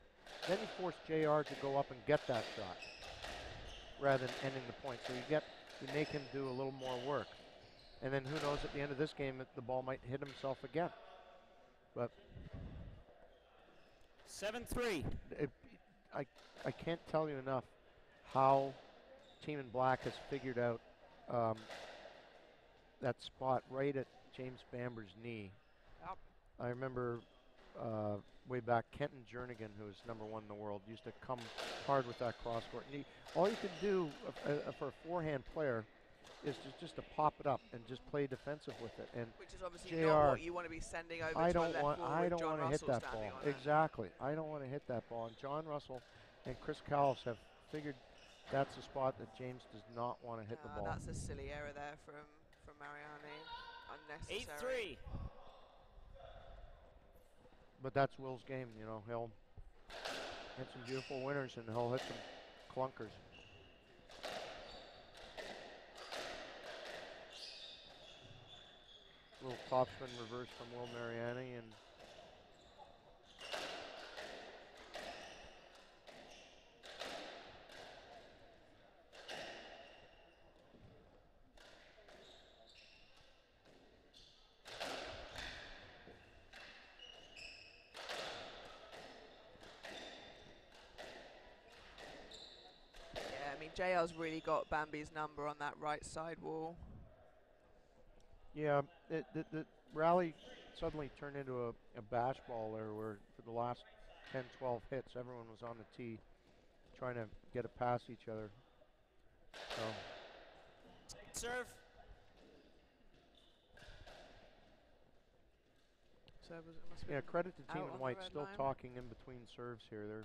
then you force JR to go up and get that shot rather than ending the point. So you make him do a little more work. And then who knows, at the end of this game, the ball might hit himself again. But 7-3. I can't tell you enough how Team in Black has figured out that spot right at James Bamber's knee. Yep. I remember way back, Kenton Jernigan, who was #1 in the world, used to come hard with that cross court. And all you can do for a forehand player is just to pop it up and just play defensive with it. And Which is obviously JR, not what you want to be sending over to a left wall I with don't John want to hit Russell that standing ball. on it. Exactly. I don't want to hit that ball. And John Russell and Chris Callis have figured that's a spot that James does not want to hit the ball. That's a silly error there from Mariani. Unnecessary. 8-3. But that's Will's game, you know. He'll hit some beautiful winners and he'll hit some clunkers. Little topspin reverse from Will Mariani, and I mean, JR's really got Bambi's number on that right side wall. yeah, the rally suddenly turned into a bash ball there, where for the last 10, 12 hits, everyone was on the tee trying to get it past each other. So Serve. So it must be yeah, credit to Team out in on the White, red still line. talking in between serves here. They're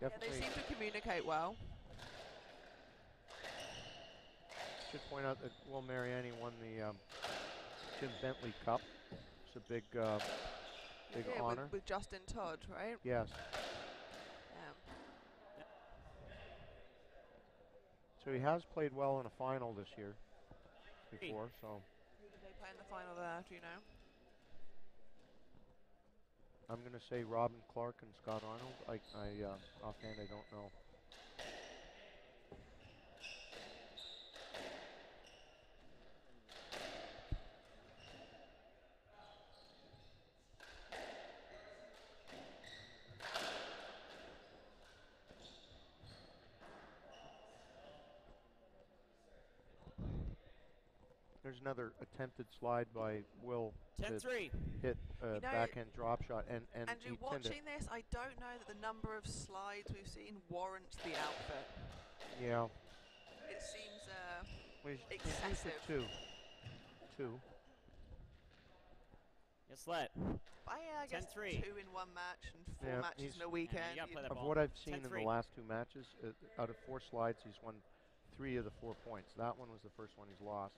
Yeah, they definitely. seem to communicate well. Should point out that Will Mariani won the Jim Bentley Cup. It's a big big Yeah, honor. with Justin Todd, right? Yes. Yeah. So he has played well in a final this year before, so Who did they play in the final there, do you know? I'm going to say Robin Clark and Scott Arnold. Offhand, I don't know. There's another attempted slide by Will to 10-3. hit a You know, backhand drop shot, and Andrew, he tinned it. watching this, I don't know that the number of slides we've seen warrants the outfit. Yeah. It seems Well, he's used excessive. it two. Yes, let. I guess 10-3. 2 in one match and 4 Yeah, matches he's- in a weekend. you gotta play that Of ball. what I've seen in the 10-3. last 2 matches, out of 4 slides, he's won 3 of the 4 points. That one was the first one he's lost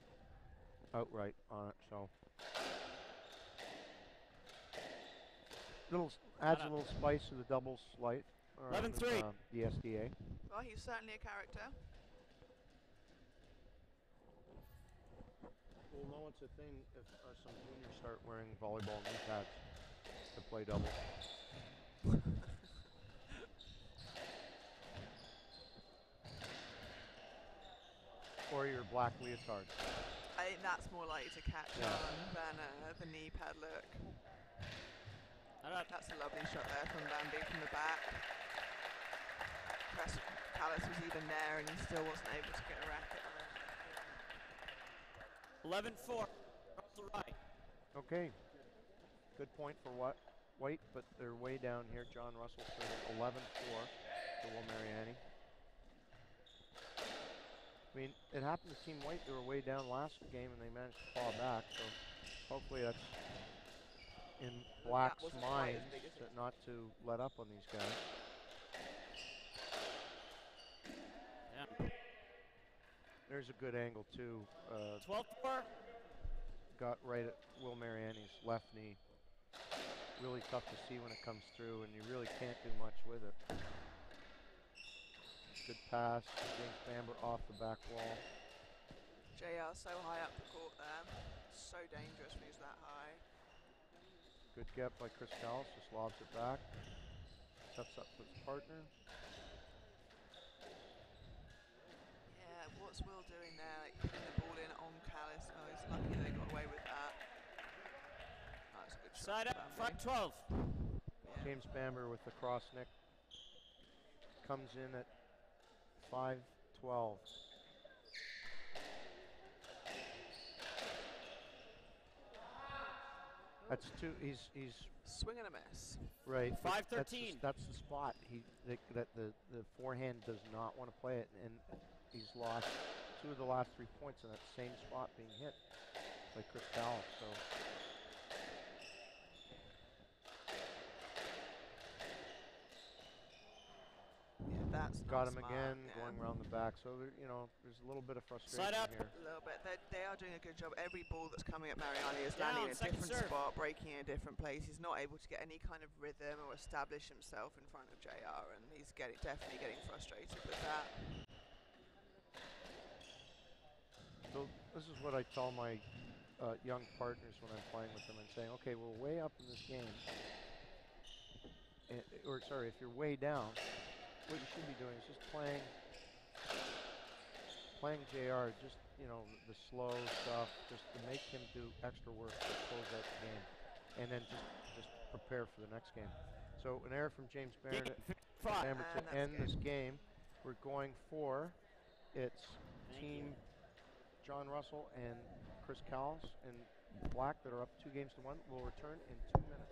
outright on it. So adds a little spice to the doubles slight. 11-3. The SDA. Well, he's certainly a character. We'll know it's a thing if some juniors start wearing volleyball knee pads to play doubles. Or your black leotards. I think that's more likely to catch Yeah. on than the knee pad look. That's a lovely shot there from Bambi from the back. Callis was even there and he still wasn't able to get a racket on it. 11-4. Across the right. Okay. Good point for White, but they're way down here. John Russell started 11-4 to Will Mariani. I mean, it happened to Team White. They were way down last game and they managed to claw back. So hopefully that's in Black's wasn't quite mind as big as it. not to let up on these guys. Yeah. There's a good angle too. 12-4. Got right at Will Mariani's left knee. Really tough to see when it comes through, and you really can't do much with it. Good pass. James Bamber off the back wall. JR so high up the court there. So dangerous when he's that high. Good get by Chris Callis. Just lobs it back. Sets up for his partner. Yeah, what's Will doing there? Like hitting the ball in on Callis. Oh, he's lucky they got away with that. That's a good shot. Side up. from Bambi. 5-12. Yeah. James Bamber with the cross nick. Comes in at 5-12. That's two. He's Swing and a miss. right. but 5-13. That's the spot. That the forehand does not want to play it, and he's lost 2 of the last 3 points in that same spot being hit by Chris Callis. So. Yeah, that's Got not him smart, again, yeah. going around the back. So there, there's a little bit of frustration Side up. here. A little bit. They are doing a good job. Every ball that's coming at Mariani is Down, landing in a second different serve. spot, breaking in a different place. He's not able to get any kind of rhythm or establish himself in front of JR, and he's definitely getting frustrated with that. So this is what I tell my young partners when I'm playing with them and saying, okay, we're way up in this game. Or sorry, if you're way down, what you should be doing is just playing JR, just, the slow stuff, just to make him do extra work to close out the game. And then just prepare for the next game. So an error from James Bamber to end this game. We're going for Team John Russell and Chris Callis in black that are up 2 games to 1. Will return in 2 minutes.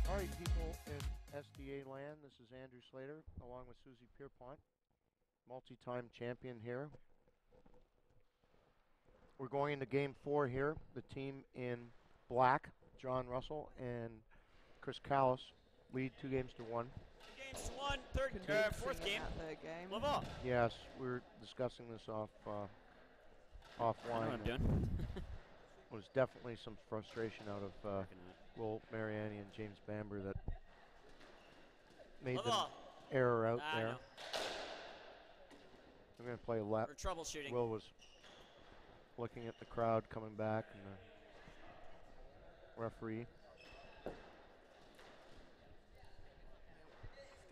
All right, people in SDA land, this is Andrew Slater along with Susie Pierrepont, multi-time champion here. We're going into game 4 here. The team in black, John Russell and Chris Callis, lead 2 games to 1. 2 games to 1, fourth game. Third game. Level. Yes, we're discussing this offline. I know what I'm doing. Was definitely some frustration out of Will Mariani and James Bamber that made them error out there. No. I'm going to play left. We're troubleshooting. Will was looking at the crowd coming back and the referee.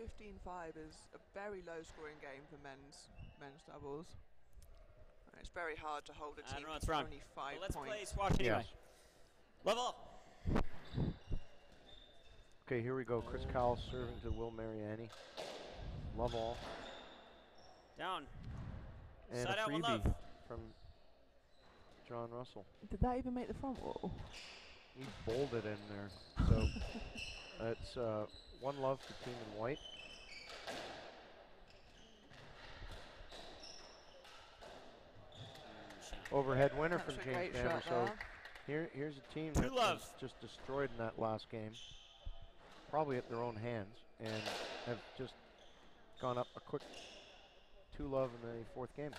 15-5 is a very low-scoring game for men's doubles. It's very hard to hold a team with only 5 let's points. play squash anyway. Level. Okay, here we go. Chris Callis serving to Will Mariani. Love all. Down. And Side a out, one freebie love. from John Russell. Did that even make the front wall? He bowled it in there. So that's one love for team in white. Overhead winner from James Bamber. So here's a team that was just destroyed in that last game, probably at their own hands, and have just gone up a quick 2-love in the 4th game.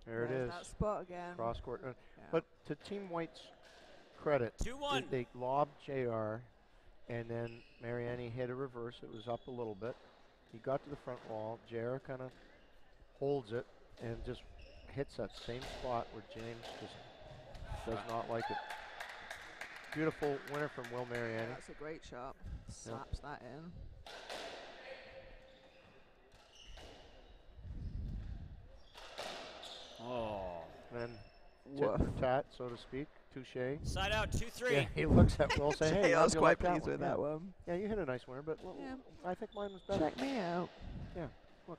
There it is. That spot again. Cross court. But to Team White's credit, they lobbed JR, and then Mariani hit a reverse. It was up a little bit. He got to the front wall. JR kind of holds it and just hits that same spot where James just does not like it. Beautiful winner from Will Mariani. Yeah, that's a great shot. Slaps that in. Oh. And tit for tat, so to speak. Touche. Side out, 2-3. Yeah, he looks at Will saying, hey, I was quite like pleased with that one. Yeah, you hit a nice winner, but I think mine was better. Check me out. Yeah, look.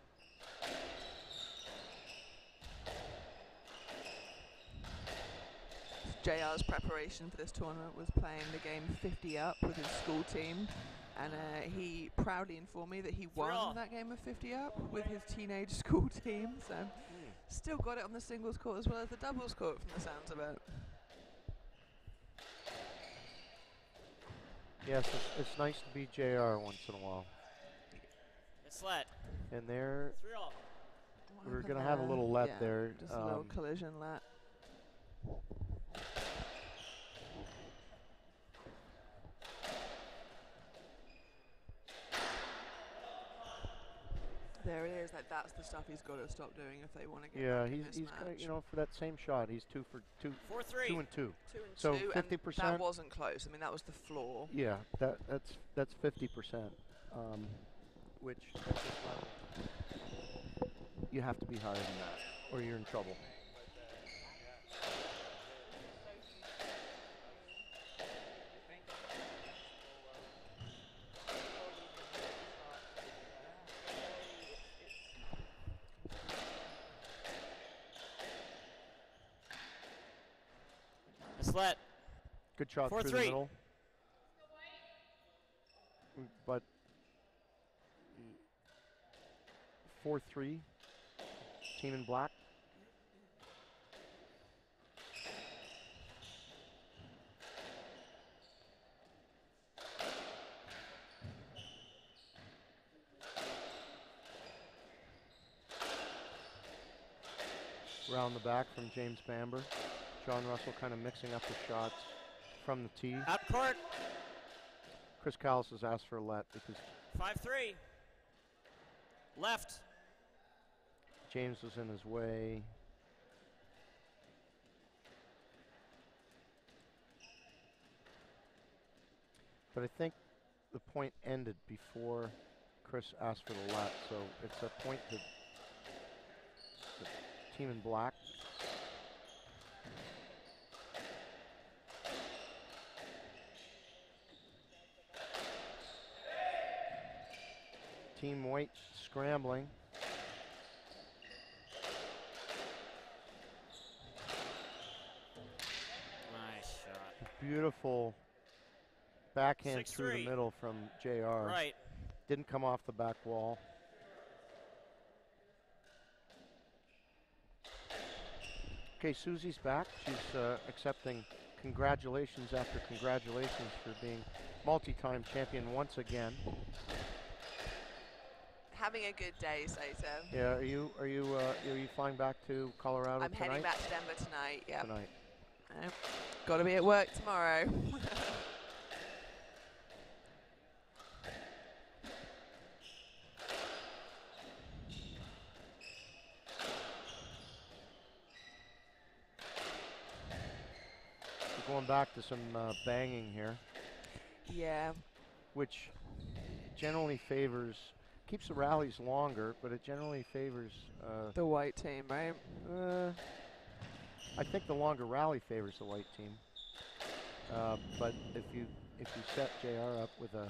JR's preparation for this tournament was playing the game 50 up with his school team, and he proudly informed me that he won that game of 50 up with his teenage school team, so still got it on the singles court as well as the doubles court from the sounds of it. Yes, it's nice to be JR once in a while. It's let. And there, 3-all. we're going to have a little let there. Just a little collision let. There it is. That's the stuff he's got to stop doing if they want to get back in this he's match. got, you know, for that same shot, he's 2 for 2. 4-3. 2 and 2. 2 and so 2, 50%. That wasn't close. I mean, that was the floor. Yeah, that's 50%, which you have to be higher than that, or you're in trouble. Let. Good shot through the middle. But 4-3, team in black. Round the back from James Bamber. John Russell kind of mixing up the shots from the tee. Out court. Chris Callis has asked for a let because 5-3. Left. James was in his way. But I think the point ended before Chris asked for the let, so it's a point to the team in black. Team White scrambling. Nice shot. Beautiful backhand 6-3. through the middle from JR. Right. Didn't come off the back wall. Okay, Susie's back. She's accepting congratulations after congratulations for being multi-time champion once again. Having a good day, Sato. Yeah, are you flying back to Colorado I'm tonight? heading back to Denver tonight. Yeah. Tonight. Got to be at work tomorrow. We're going back to some banging here, Yeah. which generally favors, keeps the rallies longer, but it generally favors The white team, right? I think the longer rally favors the white team. But if you set JR up with a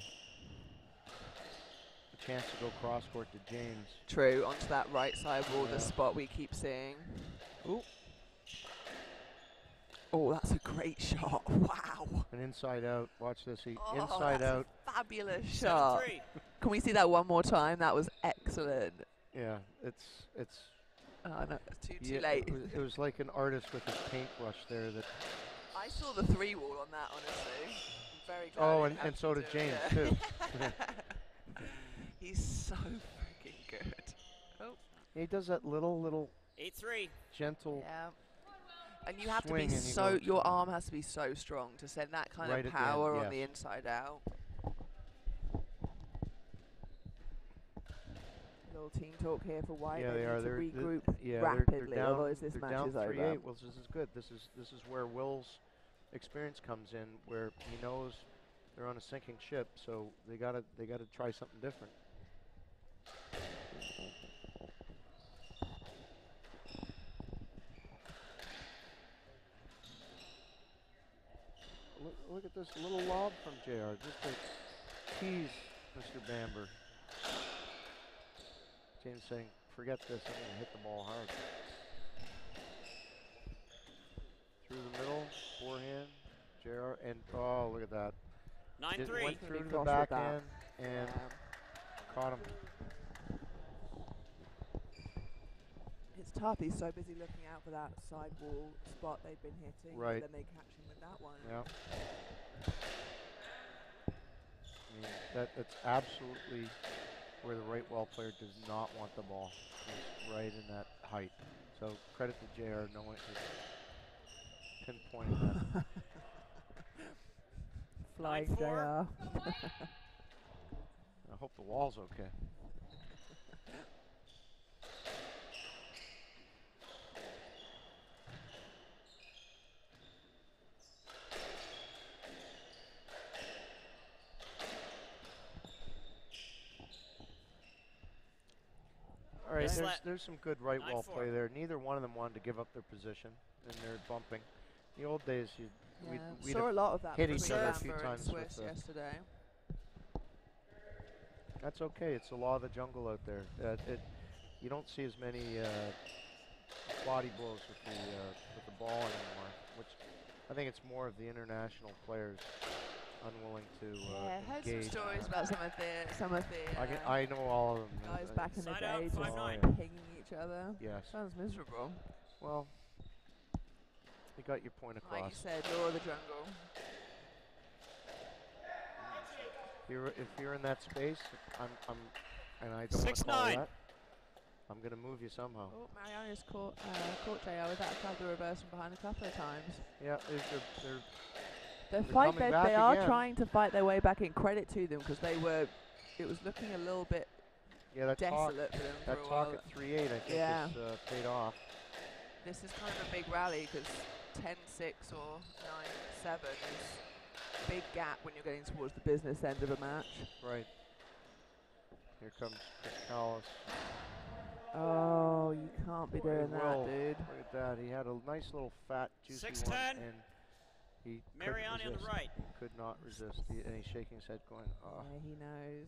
chance to go cross court to James. True, onto that right side wall, Yeah. the spot we keep seeing. Ooh. Oh, that's a great shot. Wow. An inside out. Watch this. Oh, Inside that's out. a fabulous shot. 7-3. Can we see that one more time? That was excellent. Yeah, it's Oh, no, it's too yeah, late. It was like an artist with his paintbrush there. That. I saw the 3 wall on that, honestly. I'm very glad. Oh, it and so did happened James to him. too. He's so freaking good. Oh. He does that little 8-3. gentle. Yeah. And you have to Swing be and you so, go your arm has to be so strong to send that kind Right of at the end, power on yes. the inside out. Little team talk here for White. Yeah, they need are. to They're regroup they're rapidly, down, otherwise this they're match down is over. 3-8. Well, this is good. This is where Will's experience comes in, where he knows they're on a sinking ship, so they gotta try something different. Look at this little lob from JR, just to tease Mr. Bamber. James saying, forget this, I'm going to hit the ball hard. Through the middle, forehand, JR, and oh, look at that. 9-3. Went through to the Cross with that. backhand and caught him. It's tough. He's so busy looking out for that side wall spot they've been hitting. Right. But then they catch him with that one. Yeah. I mean, that's absolutely where the right wall player does not want the ball. It's right in that height. So credit to JR knowing pinpointing that. Flying 9-4. JR. I hope the wall's okay. All right, Yes. there's some good right wall 9-4. play there. Neither one of them wanted to give up their position, and they're bumping. In the old days, we'd Saw a lot of that hit between each other a Bamber few and times Swiss with yesterday. that's okay. It's the law of the jungle out there. You don't see as many body blows with the ball anymore, which I think it's more of the international players unwilling to Yeah, heard some engage. stories about some of the I know all of them. guys back in the Side out, day just 5-9. pinging each other. Yes. Sounds miserable. Well, you got your point Like you across. said, law of the jungle. If you're in that space, and I don't want to call 6-9. that, I'm going to move you somehow. Oh, Mariani's caught JR with that cover reverse from behind a couple of times. Yeah, The They're fight coming that back they are again. trying to fight their way back in. Credit to them because it was looking a little bit yeah, that talk, desolate for them for that a talk while. at 3-8, I think, Yeah. is paid off. This is kind of a big rally because 10-6 or 9-7 is a big gap when you're getting towards the business end of a match. Right. Here comes Callis. Oh, you can't be doing that, Will, dude. look at that. He had a nice little fat, juicy 6-10. one, and he Mariani on the right. could not resist. And he's shaking his head going, oh. Yeah, he knows.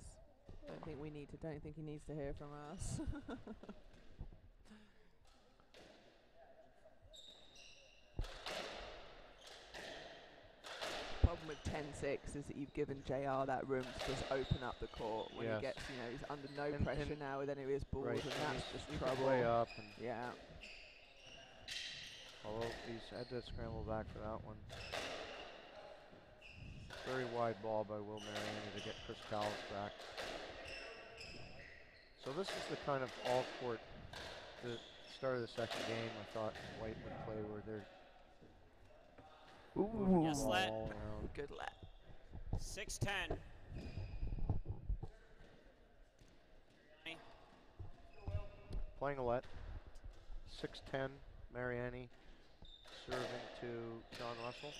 Don't think he needs to hear from us. Problem with 10-6 is that you've given JR that room to just open up the court when Yes. he gets, he's under no And pressure now with any of his balls, Right, and and that's just he could trouble. play up. And Yeah. although he's had to scramble back for that one. Very wide ball by Will Mariani to get Chris Callis back. So this is the kind of all-court, the start of the second game I thought White would play, where they're Ooh. Yes, let. All around. Good let. 6-10. Playing a let. 6-10. Mariani serving to John Russell.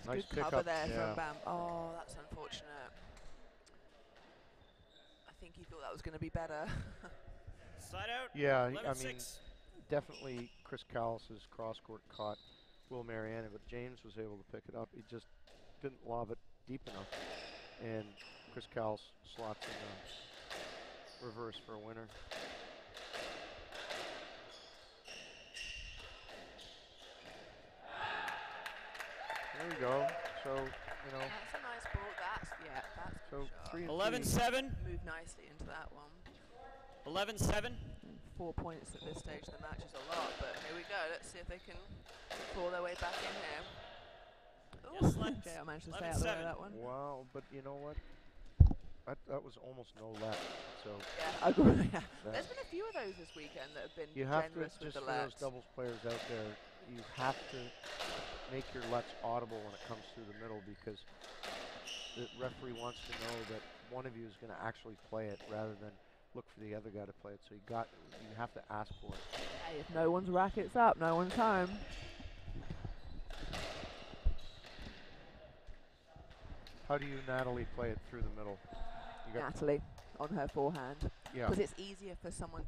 Nice Good cover pickup, there yeah. from Bam. Oh, that's unfortunate. I think he thought that was going to be better. Slide out. Yeah, 11-6. I mean, definitely Chris Callis' cross-court caught Will Mariani, but James was able to pick it up. He just didn't lob it deep enough, and Chris Callis slots in the reverse for a winner. There we go. So, you know. That's a nice ball. That's So good 11-7. Move nicely into that one. 11-7. 4 points at this stage of the match is a lot, but here we go. Let's see if they can claw their way back in here. Yes, let's. JR managed to stay out of the way of that one. Wow, but you know what? That was almost no left. So Yeah, I agree. Yeah. There's been a few of those this weekend that have been you have to, generous with just the for those lets. doubles players out there, you have to make your lets audible when it comes through the middle, because the referee wants to know that one of you is going to actually play it rather than look for the other guy to play it. So you have to ask for it. Hey, if no one's rackets up, no one's home. How do you, Natalie, play it through the middle? You got Natalie on her forehand. yeah. Because it's easier for someone.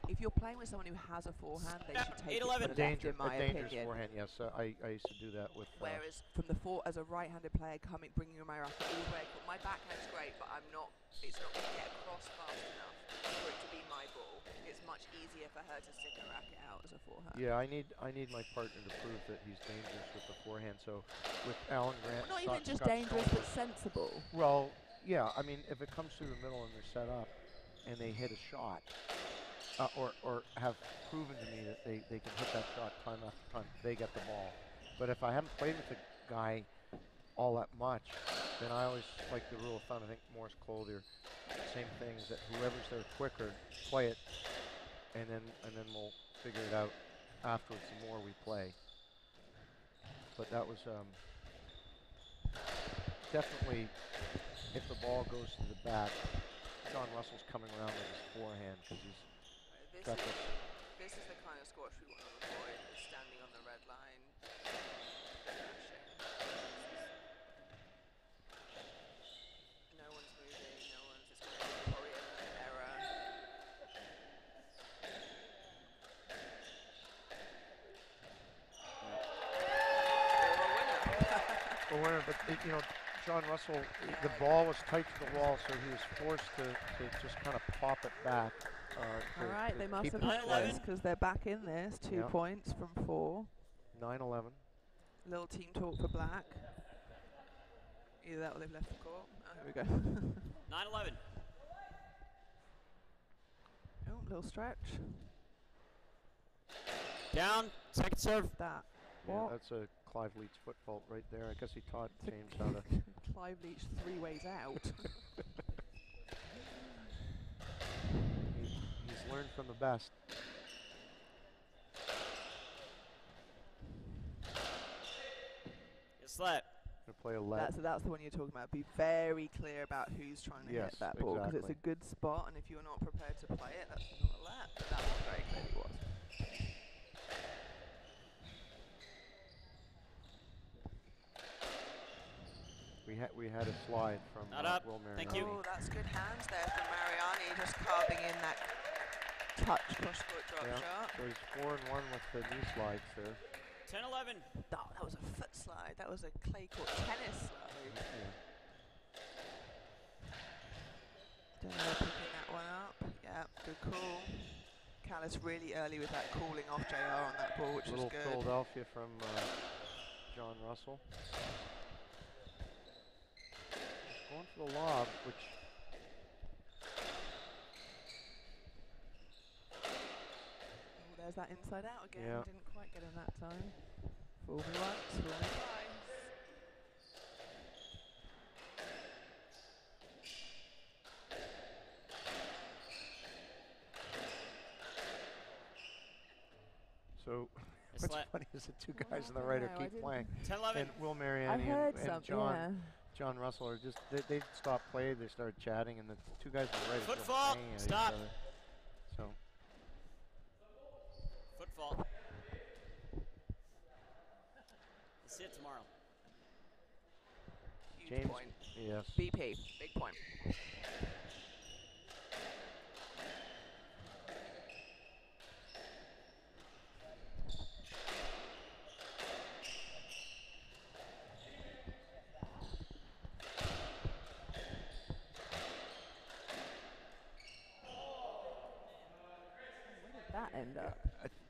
If you're playing with someone who has a forehand, they should take it to 8-11. the left, in my A dangerous opinion. forehand, yes. I used to do that with. Whereas from the as a right-handed player bringing my racket all the way, my backhand's great, but it's not going to get across fast enough for it to be my ball. It's much easier for her to stick a racket out as a forehand. Yeah, I need my partner to prove that he's dangerous with the forehand. So with Alan Grant, Well, not even just Scott dangerous, but Stolper, sensible. well, yeah, I mean, if it comes through the middle and they're set up and they hit a shot, or have proven to me that they can hit that shot time after time, they get the ball. But if I haven't played with the guy all that much, then I always like the rule of thumb. I think Morse Collier, same thing, is that whoever's there quicker, play it, and then we'll figure it out afterwards the more we play. But that was definitely, if the ball goes to the back, John Russell's coming around with his forehand because he's got this. This is the kind of squash we want to avoid, is standing on the red line. No one's moving, no one's just going to probably an error. A winner, but you know, John Russell, the ball was tight to the wall, so he was forced to just kind of pop it back. All right, they must keep have it heard play. this because they're back in this. 2 Yeah. points from 4. 9-11. Little team talk for black. Either that or they've left the court. Oh, here we go. 9-11. Oh, little stretch. Down. Second serve. That. Yeah, What? that's a Clive Leach foot fault right there. I guess he taught James how to. Clive Leach 3 ways out. He's learned from the best. Yes, let. Gonna play a let. That's the one you're talking about. Be very clear about who's trying to Yes, hit that ball, because it's a exactly. good spot, and if you're not prepared to play it, that's not a let. But that one very clearly was. We had a slide from Not up. Will Mariani. Thank you. Oh, that's good hands there from Mariani, just carving in that touch cross-court drop Yeah. shot. So he's 4-1 with the knee slides there. 10-11. Oh, that was a foot slide. That was a clay court tennis slide. Yeah. Dunno, picking that one up. Yeah, good call. Callis really early with that cooling off JR on that ball, which was Little good. Philadelphia from John Russell. Going for the lob, which Oh, there's that inside out again. Yeah. Didn't quite get him that time. Fool me once, fool me twice. So Yes, what's let. funny is the two What guys on the happened right there? I keep didn't- playing, 10-11. and Will I Mariani heard and something. John Yeah. John Russell are just they stopped play. They started chatting, and the two guys on the right are Foot just fault. banging at Stop. each other. So Foot fault. We'll see it tomorrow. Huge James, point. yes. BP, big point. Where did that end up?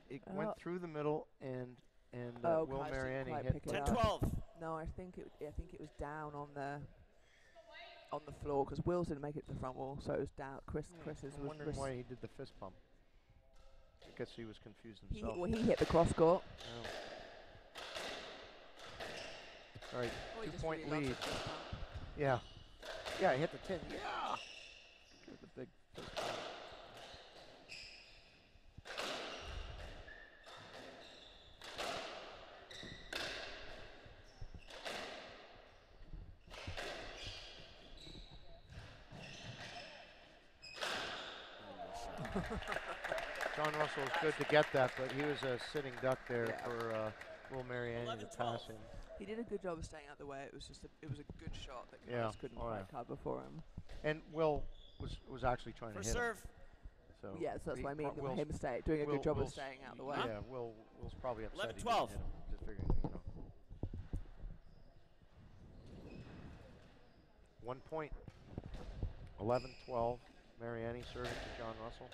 It went Oh. through the middle, and Oh, Will Kais didn't Mariani quite hit pick it the up. 10-12. No, I think it was down on the floor because Will's didn't make it to the front wall, so it was down. Chris's I'm was. wondering why he did the fist pump. I guess he was confused himself. He hit the cross court. Oh. All right, Oh, he just 2-point really loves lead. the fist pump. Yeah. Yeah, he hit the 10. Yeah. Give it the big fist pump. John Russell was good to get that, but he was a sitting duck there Yeah. for Will Mariani to 11-12. pass him. He did a good job of staying out of the way. It was just it was a good shot that Yeah. Kais couldn't Oh, quite yeah. cover for him. And Will was actually trying First to hit serve. him. So Yeah, so that's he what I mean. pro- Will's- Him doing a good job of Will's- staying out of the y- way. Yeah, Will's probably upset. 11-12. He didn't hit him, just figuring, 1 point. 11-12. Mariani serving to John Russell.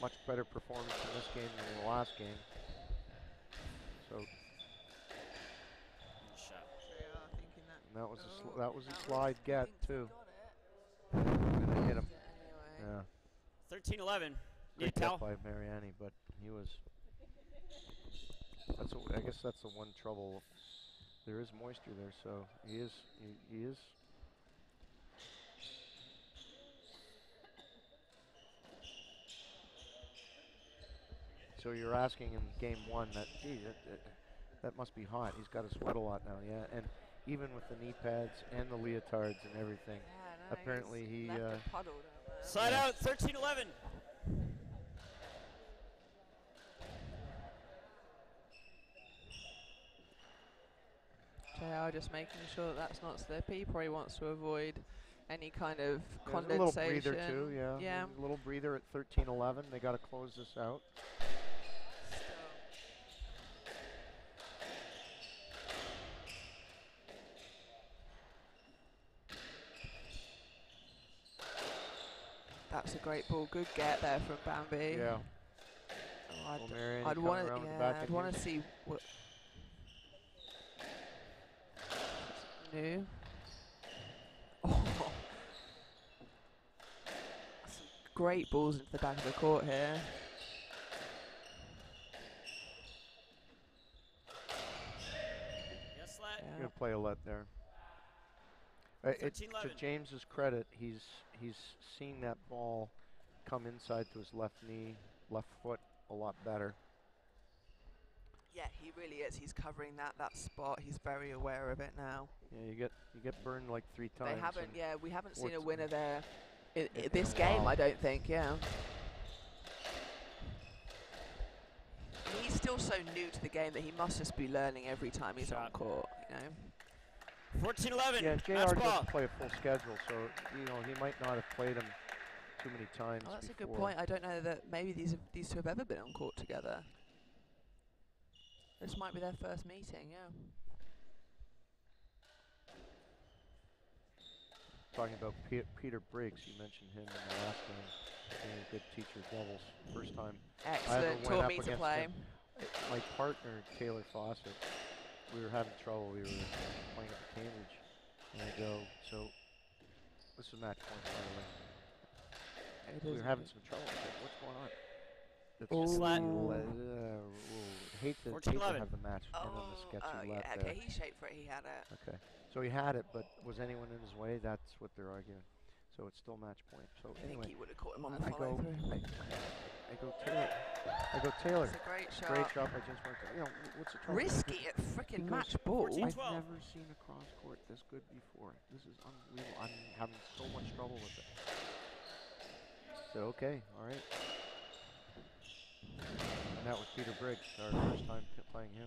Much better performance in this game than the last game. So Good shot. and that was a slide get too. And they hit him. Yeah. 13-11. Need a Good towel. get by Mariani, but he was. I guess that's the one trouble. There is moisture there, so he is. So you're asking in game one that, gee, that must be hot. He's got to sweat a lot now, yeah. And even with the knee pads and the leotards and everything, apparently he. Side out. 13-11. JR just making sure that that's not slippy. Probably wants to avoid any kind of There's condensation. a little breather too, yeah. Yeah. A little breather at 13-11. They got to close this out. That's a great ball. Good get there from Bambi. Yeah. Oh, Well, Mariani I'd coming want to. around with the Yeah, back I'd and want to use- see what new. Oh. Some great balls into the back of the court here. Yes, let. Yeah. Gonna play a let there. To 13-11. James's credit, he's seen that ball come inside to his left knee, left foot a lot better. Yeah, he really is. He's covering that spot. He's very aware of it now. Yeah, you get burned like 3 times. They haven't. and Yeah, we haven't seen a what's- winner there in in this a game. while. I don't think. Yeah. And he's still so new to the game that he must just be learning every time he's on Shot. court. You know. 14-11. Yeah, Match JR ball. doesn't play a full schedule, so he might not have played him too many times. Oh, that's a good before. point. I don't know that maybe these two have ever been on court together. This might be their first meeting. Yeah. Talking about Peter Briggs, you mentioned him in the last game. Being a good teacher of doubles. First time Excellent. went Taught up me to against play. him. My partner, Taylor Fawcett, we were having trouble. We were playing at Cambridge. And I go, so this is match point, by the way. We were having some trouble. I said, what's going on? Hate to 14-11. have the match and then the sketchy let yeah. there. Okay, he shaped for it. He had it. Okay, so he had it, but was anyone in his way? That's what they're arguing. So it's still match point. So I think anyway, he would have caught him on the I go, follow through. I go Taylor. I go Taylor. It's a great shot. Great shot by James Martin. You know, what's the trouble? Risky at frickin' Because match ball. 14-12. I've never seen a cross court this good before. This is unbelievable. I'm having so much trouble with it. So okay, all right. And that was Peter Briggs, our first time playing him.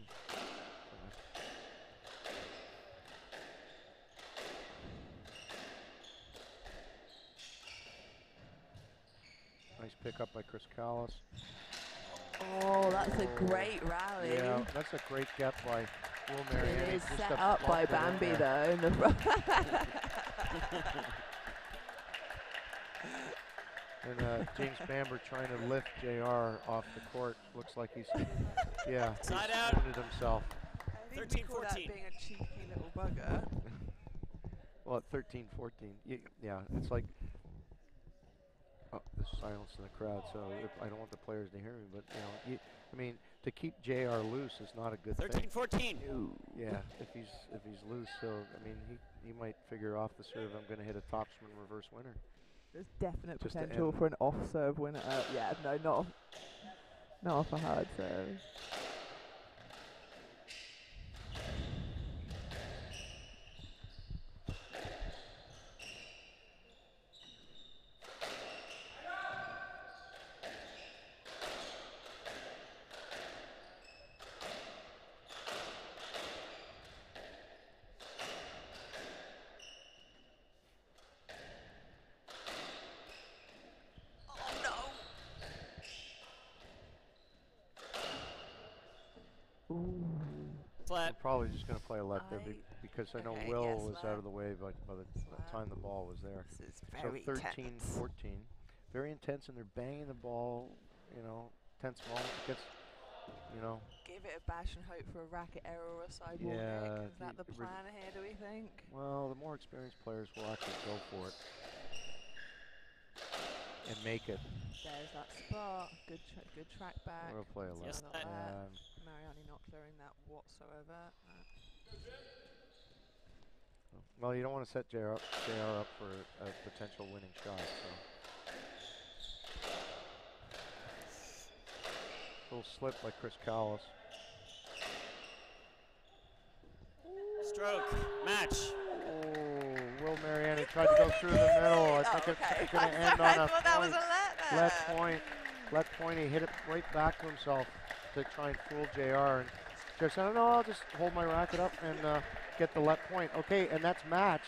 Nice pickup by Chris Callis. Oh, that's a great rally. Yeah, that's a great get by Will Mariani. It is Just set to up by plop it in Bambi there. though in the front. And James Bamber trying to lift JR off the court. Looks like he's, yeah, Side he's out. wounded himself. I think we call that 13-14. being a cheeky little bugger. Well, at 13-14, yeah, it's like, oh, there's silence in the crowd, so I don't want the players to hear me, but, you know, I mean, to keep JR loose is not a good thing. 13-14. Yeah, if he's loose, I mean, he might figure off the serve, I'm going to hit a topspin reverse winner. There's definite Just to potential end. for an off-serve winner. Yeah, no, not off a hard serve. Flat. I'm probably just going to play a let there because I know Okay, Will yes, was let. out of the way by the Let. time the ball was there. This is So very 13-14, tense. very intense, and they're banging the ball, you know, tense moment. Gets, you know. Give it a bash and hope for a racket error or a sidewall Yeah, nick. Is that the plan here, do we think? Well, the more experienced players will actually go for it and make it. There's that spot. Good track back. We'll play a let. Yes, that- Mariani not clearing that whatsoever. Well, you don't want to set JR up for a potential winning shot. So. Little slip by Chris Callis. Stroke. Match. Oh, Will Mariani tried to go through the middle. I think it's going to end on I a thought that was point. a let. Let point. He hit it right back to himself to try and fool JR. And JR said, no, I'll just hold my racket up and get the let point. Okay, and that's match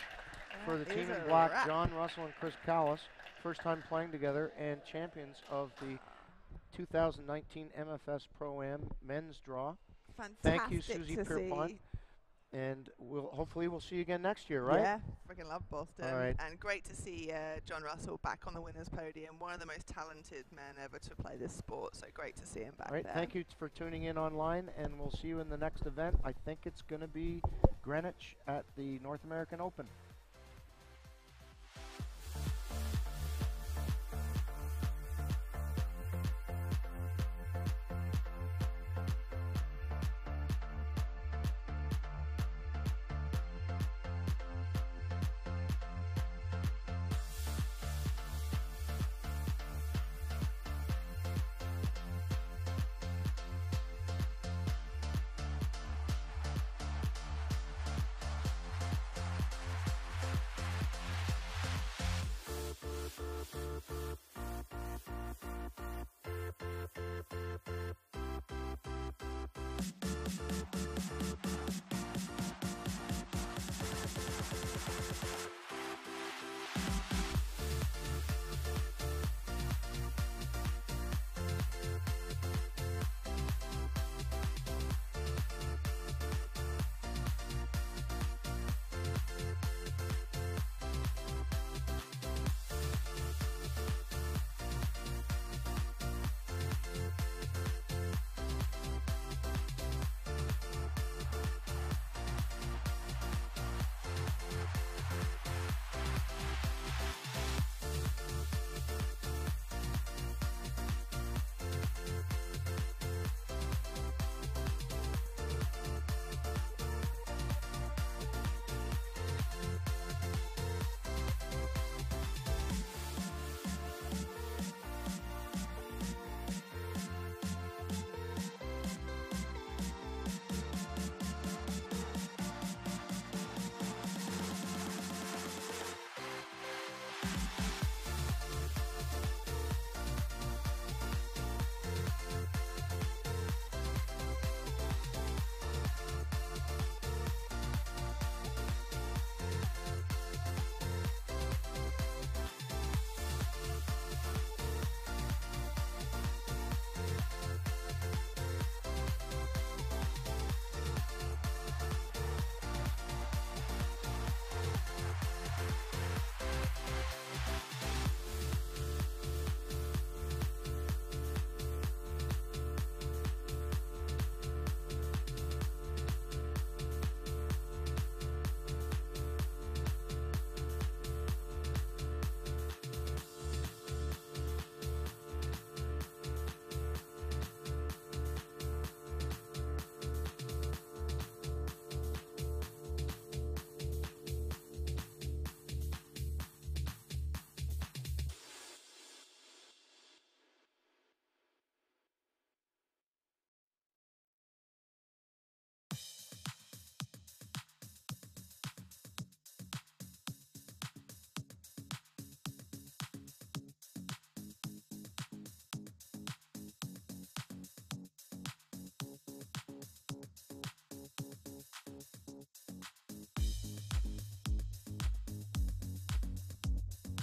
for the team in black, John Russell and Chris Callis. First time playing together and champions of the 2019 MFS Pro-Am men's draw. Fantastic. Thank you, Susie to Pierrepont. see. And hopefully we'll see you again next year, right? Yeah, freaking love Boston. All right. And great to see John Russell back on the winner's podium. One of the most talented men ever to play this sport. So great to see him back All right, there. thank you for tuning in online, and we'll see you in the next event. I think it's going to be Greenwich at the North American Open.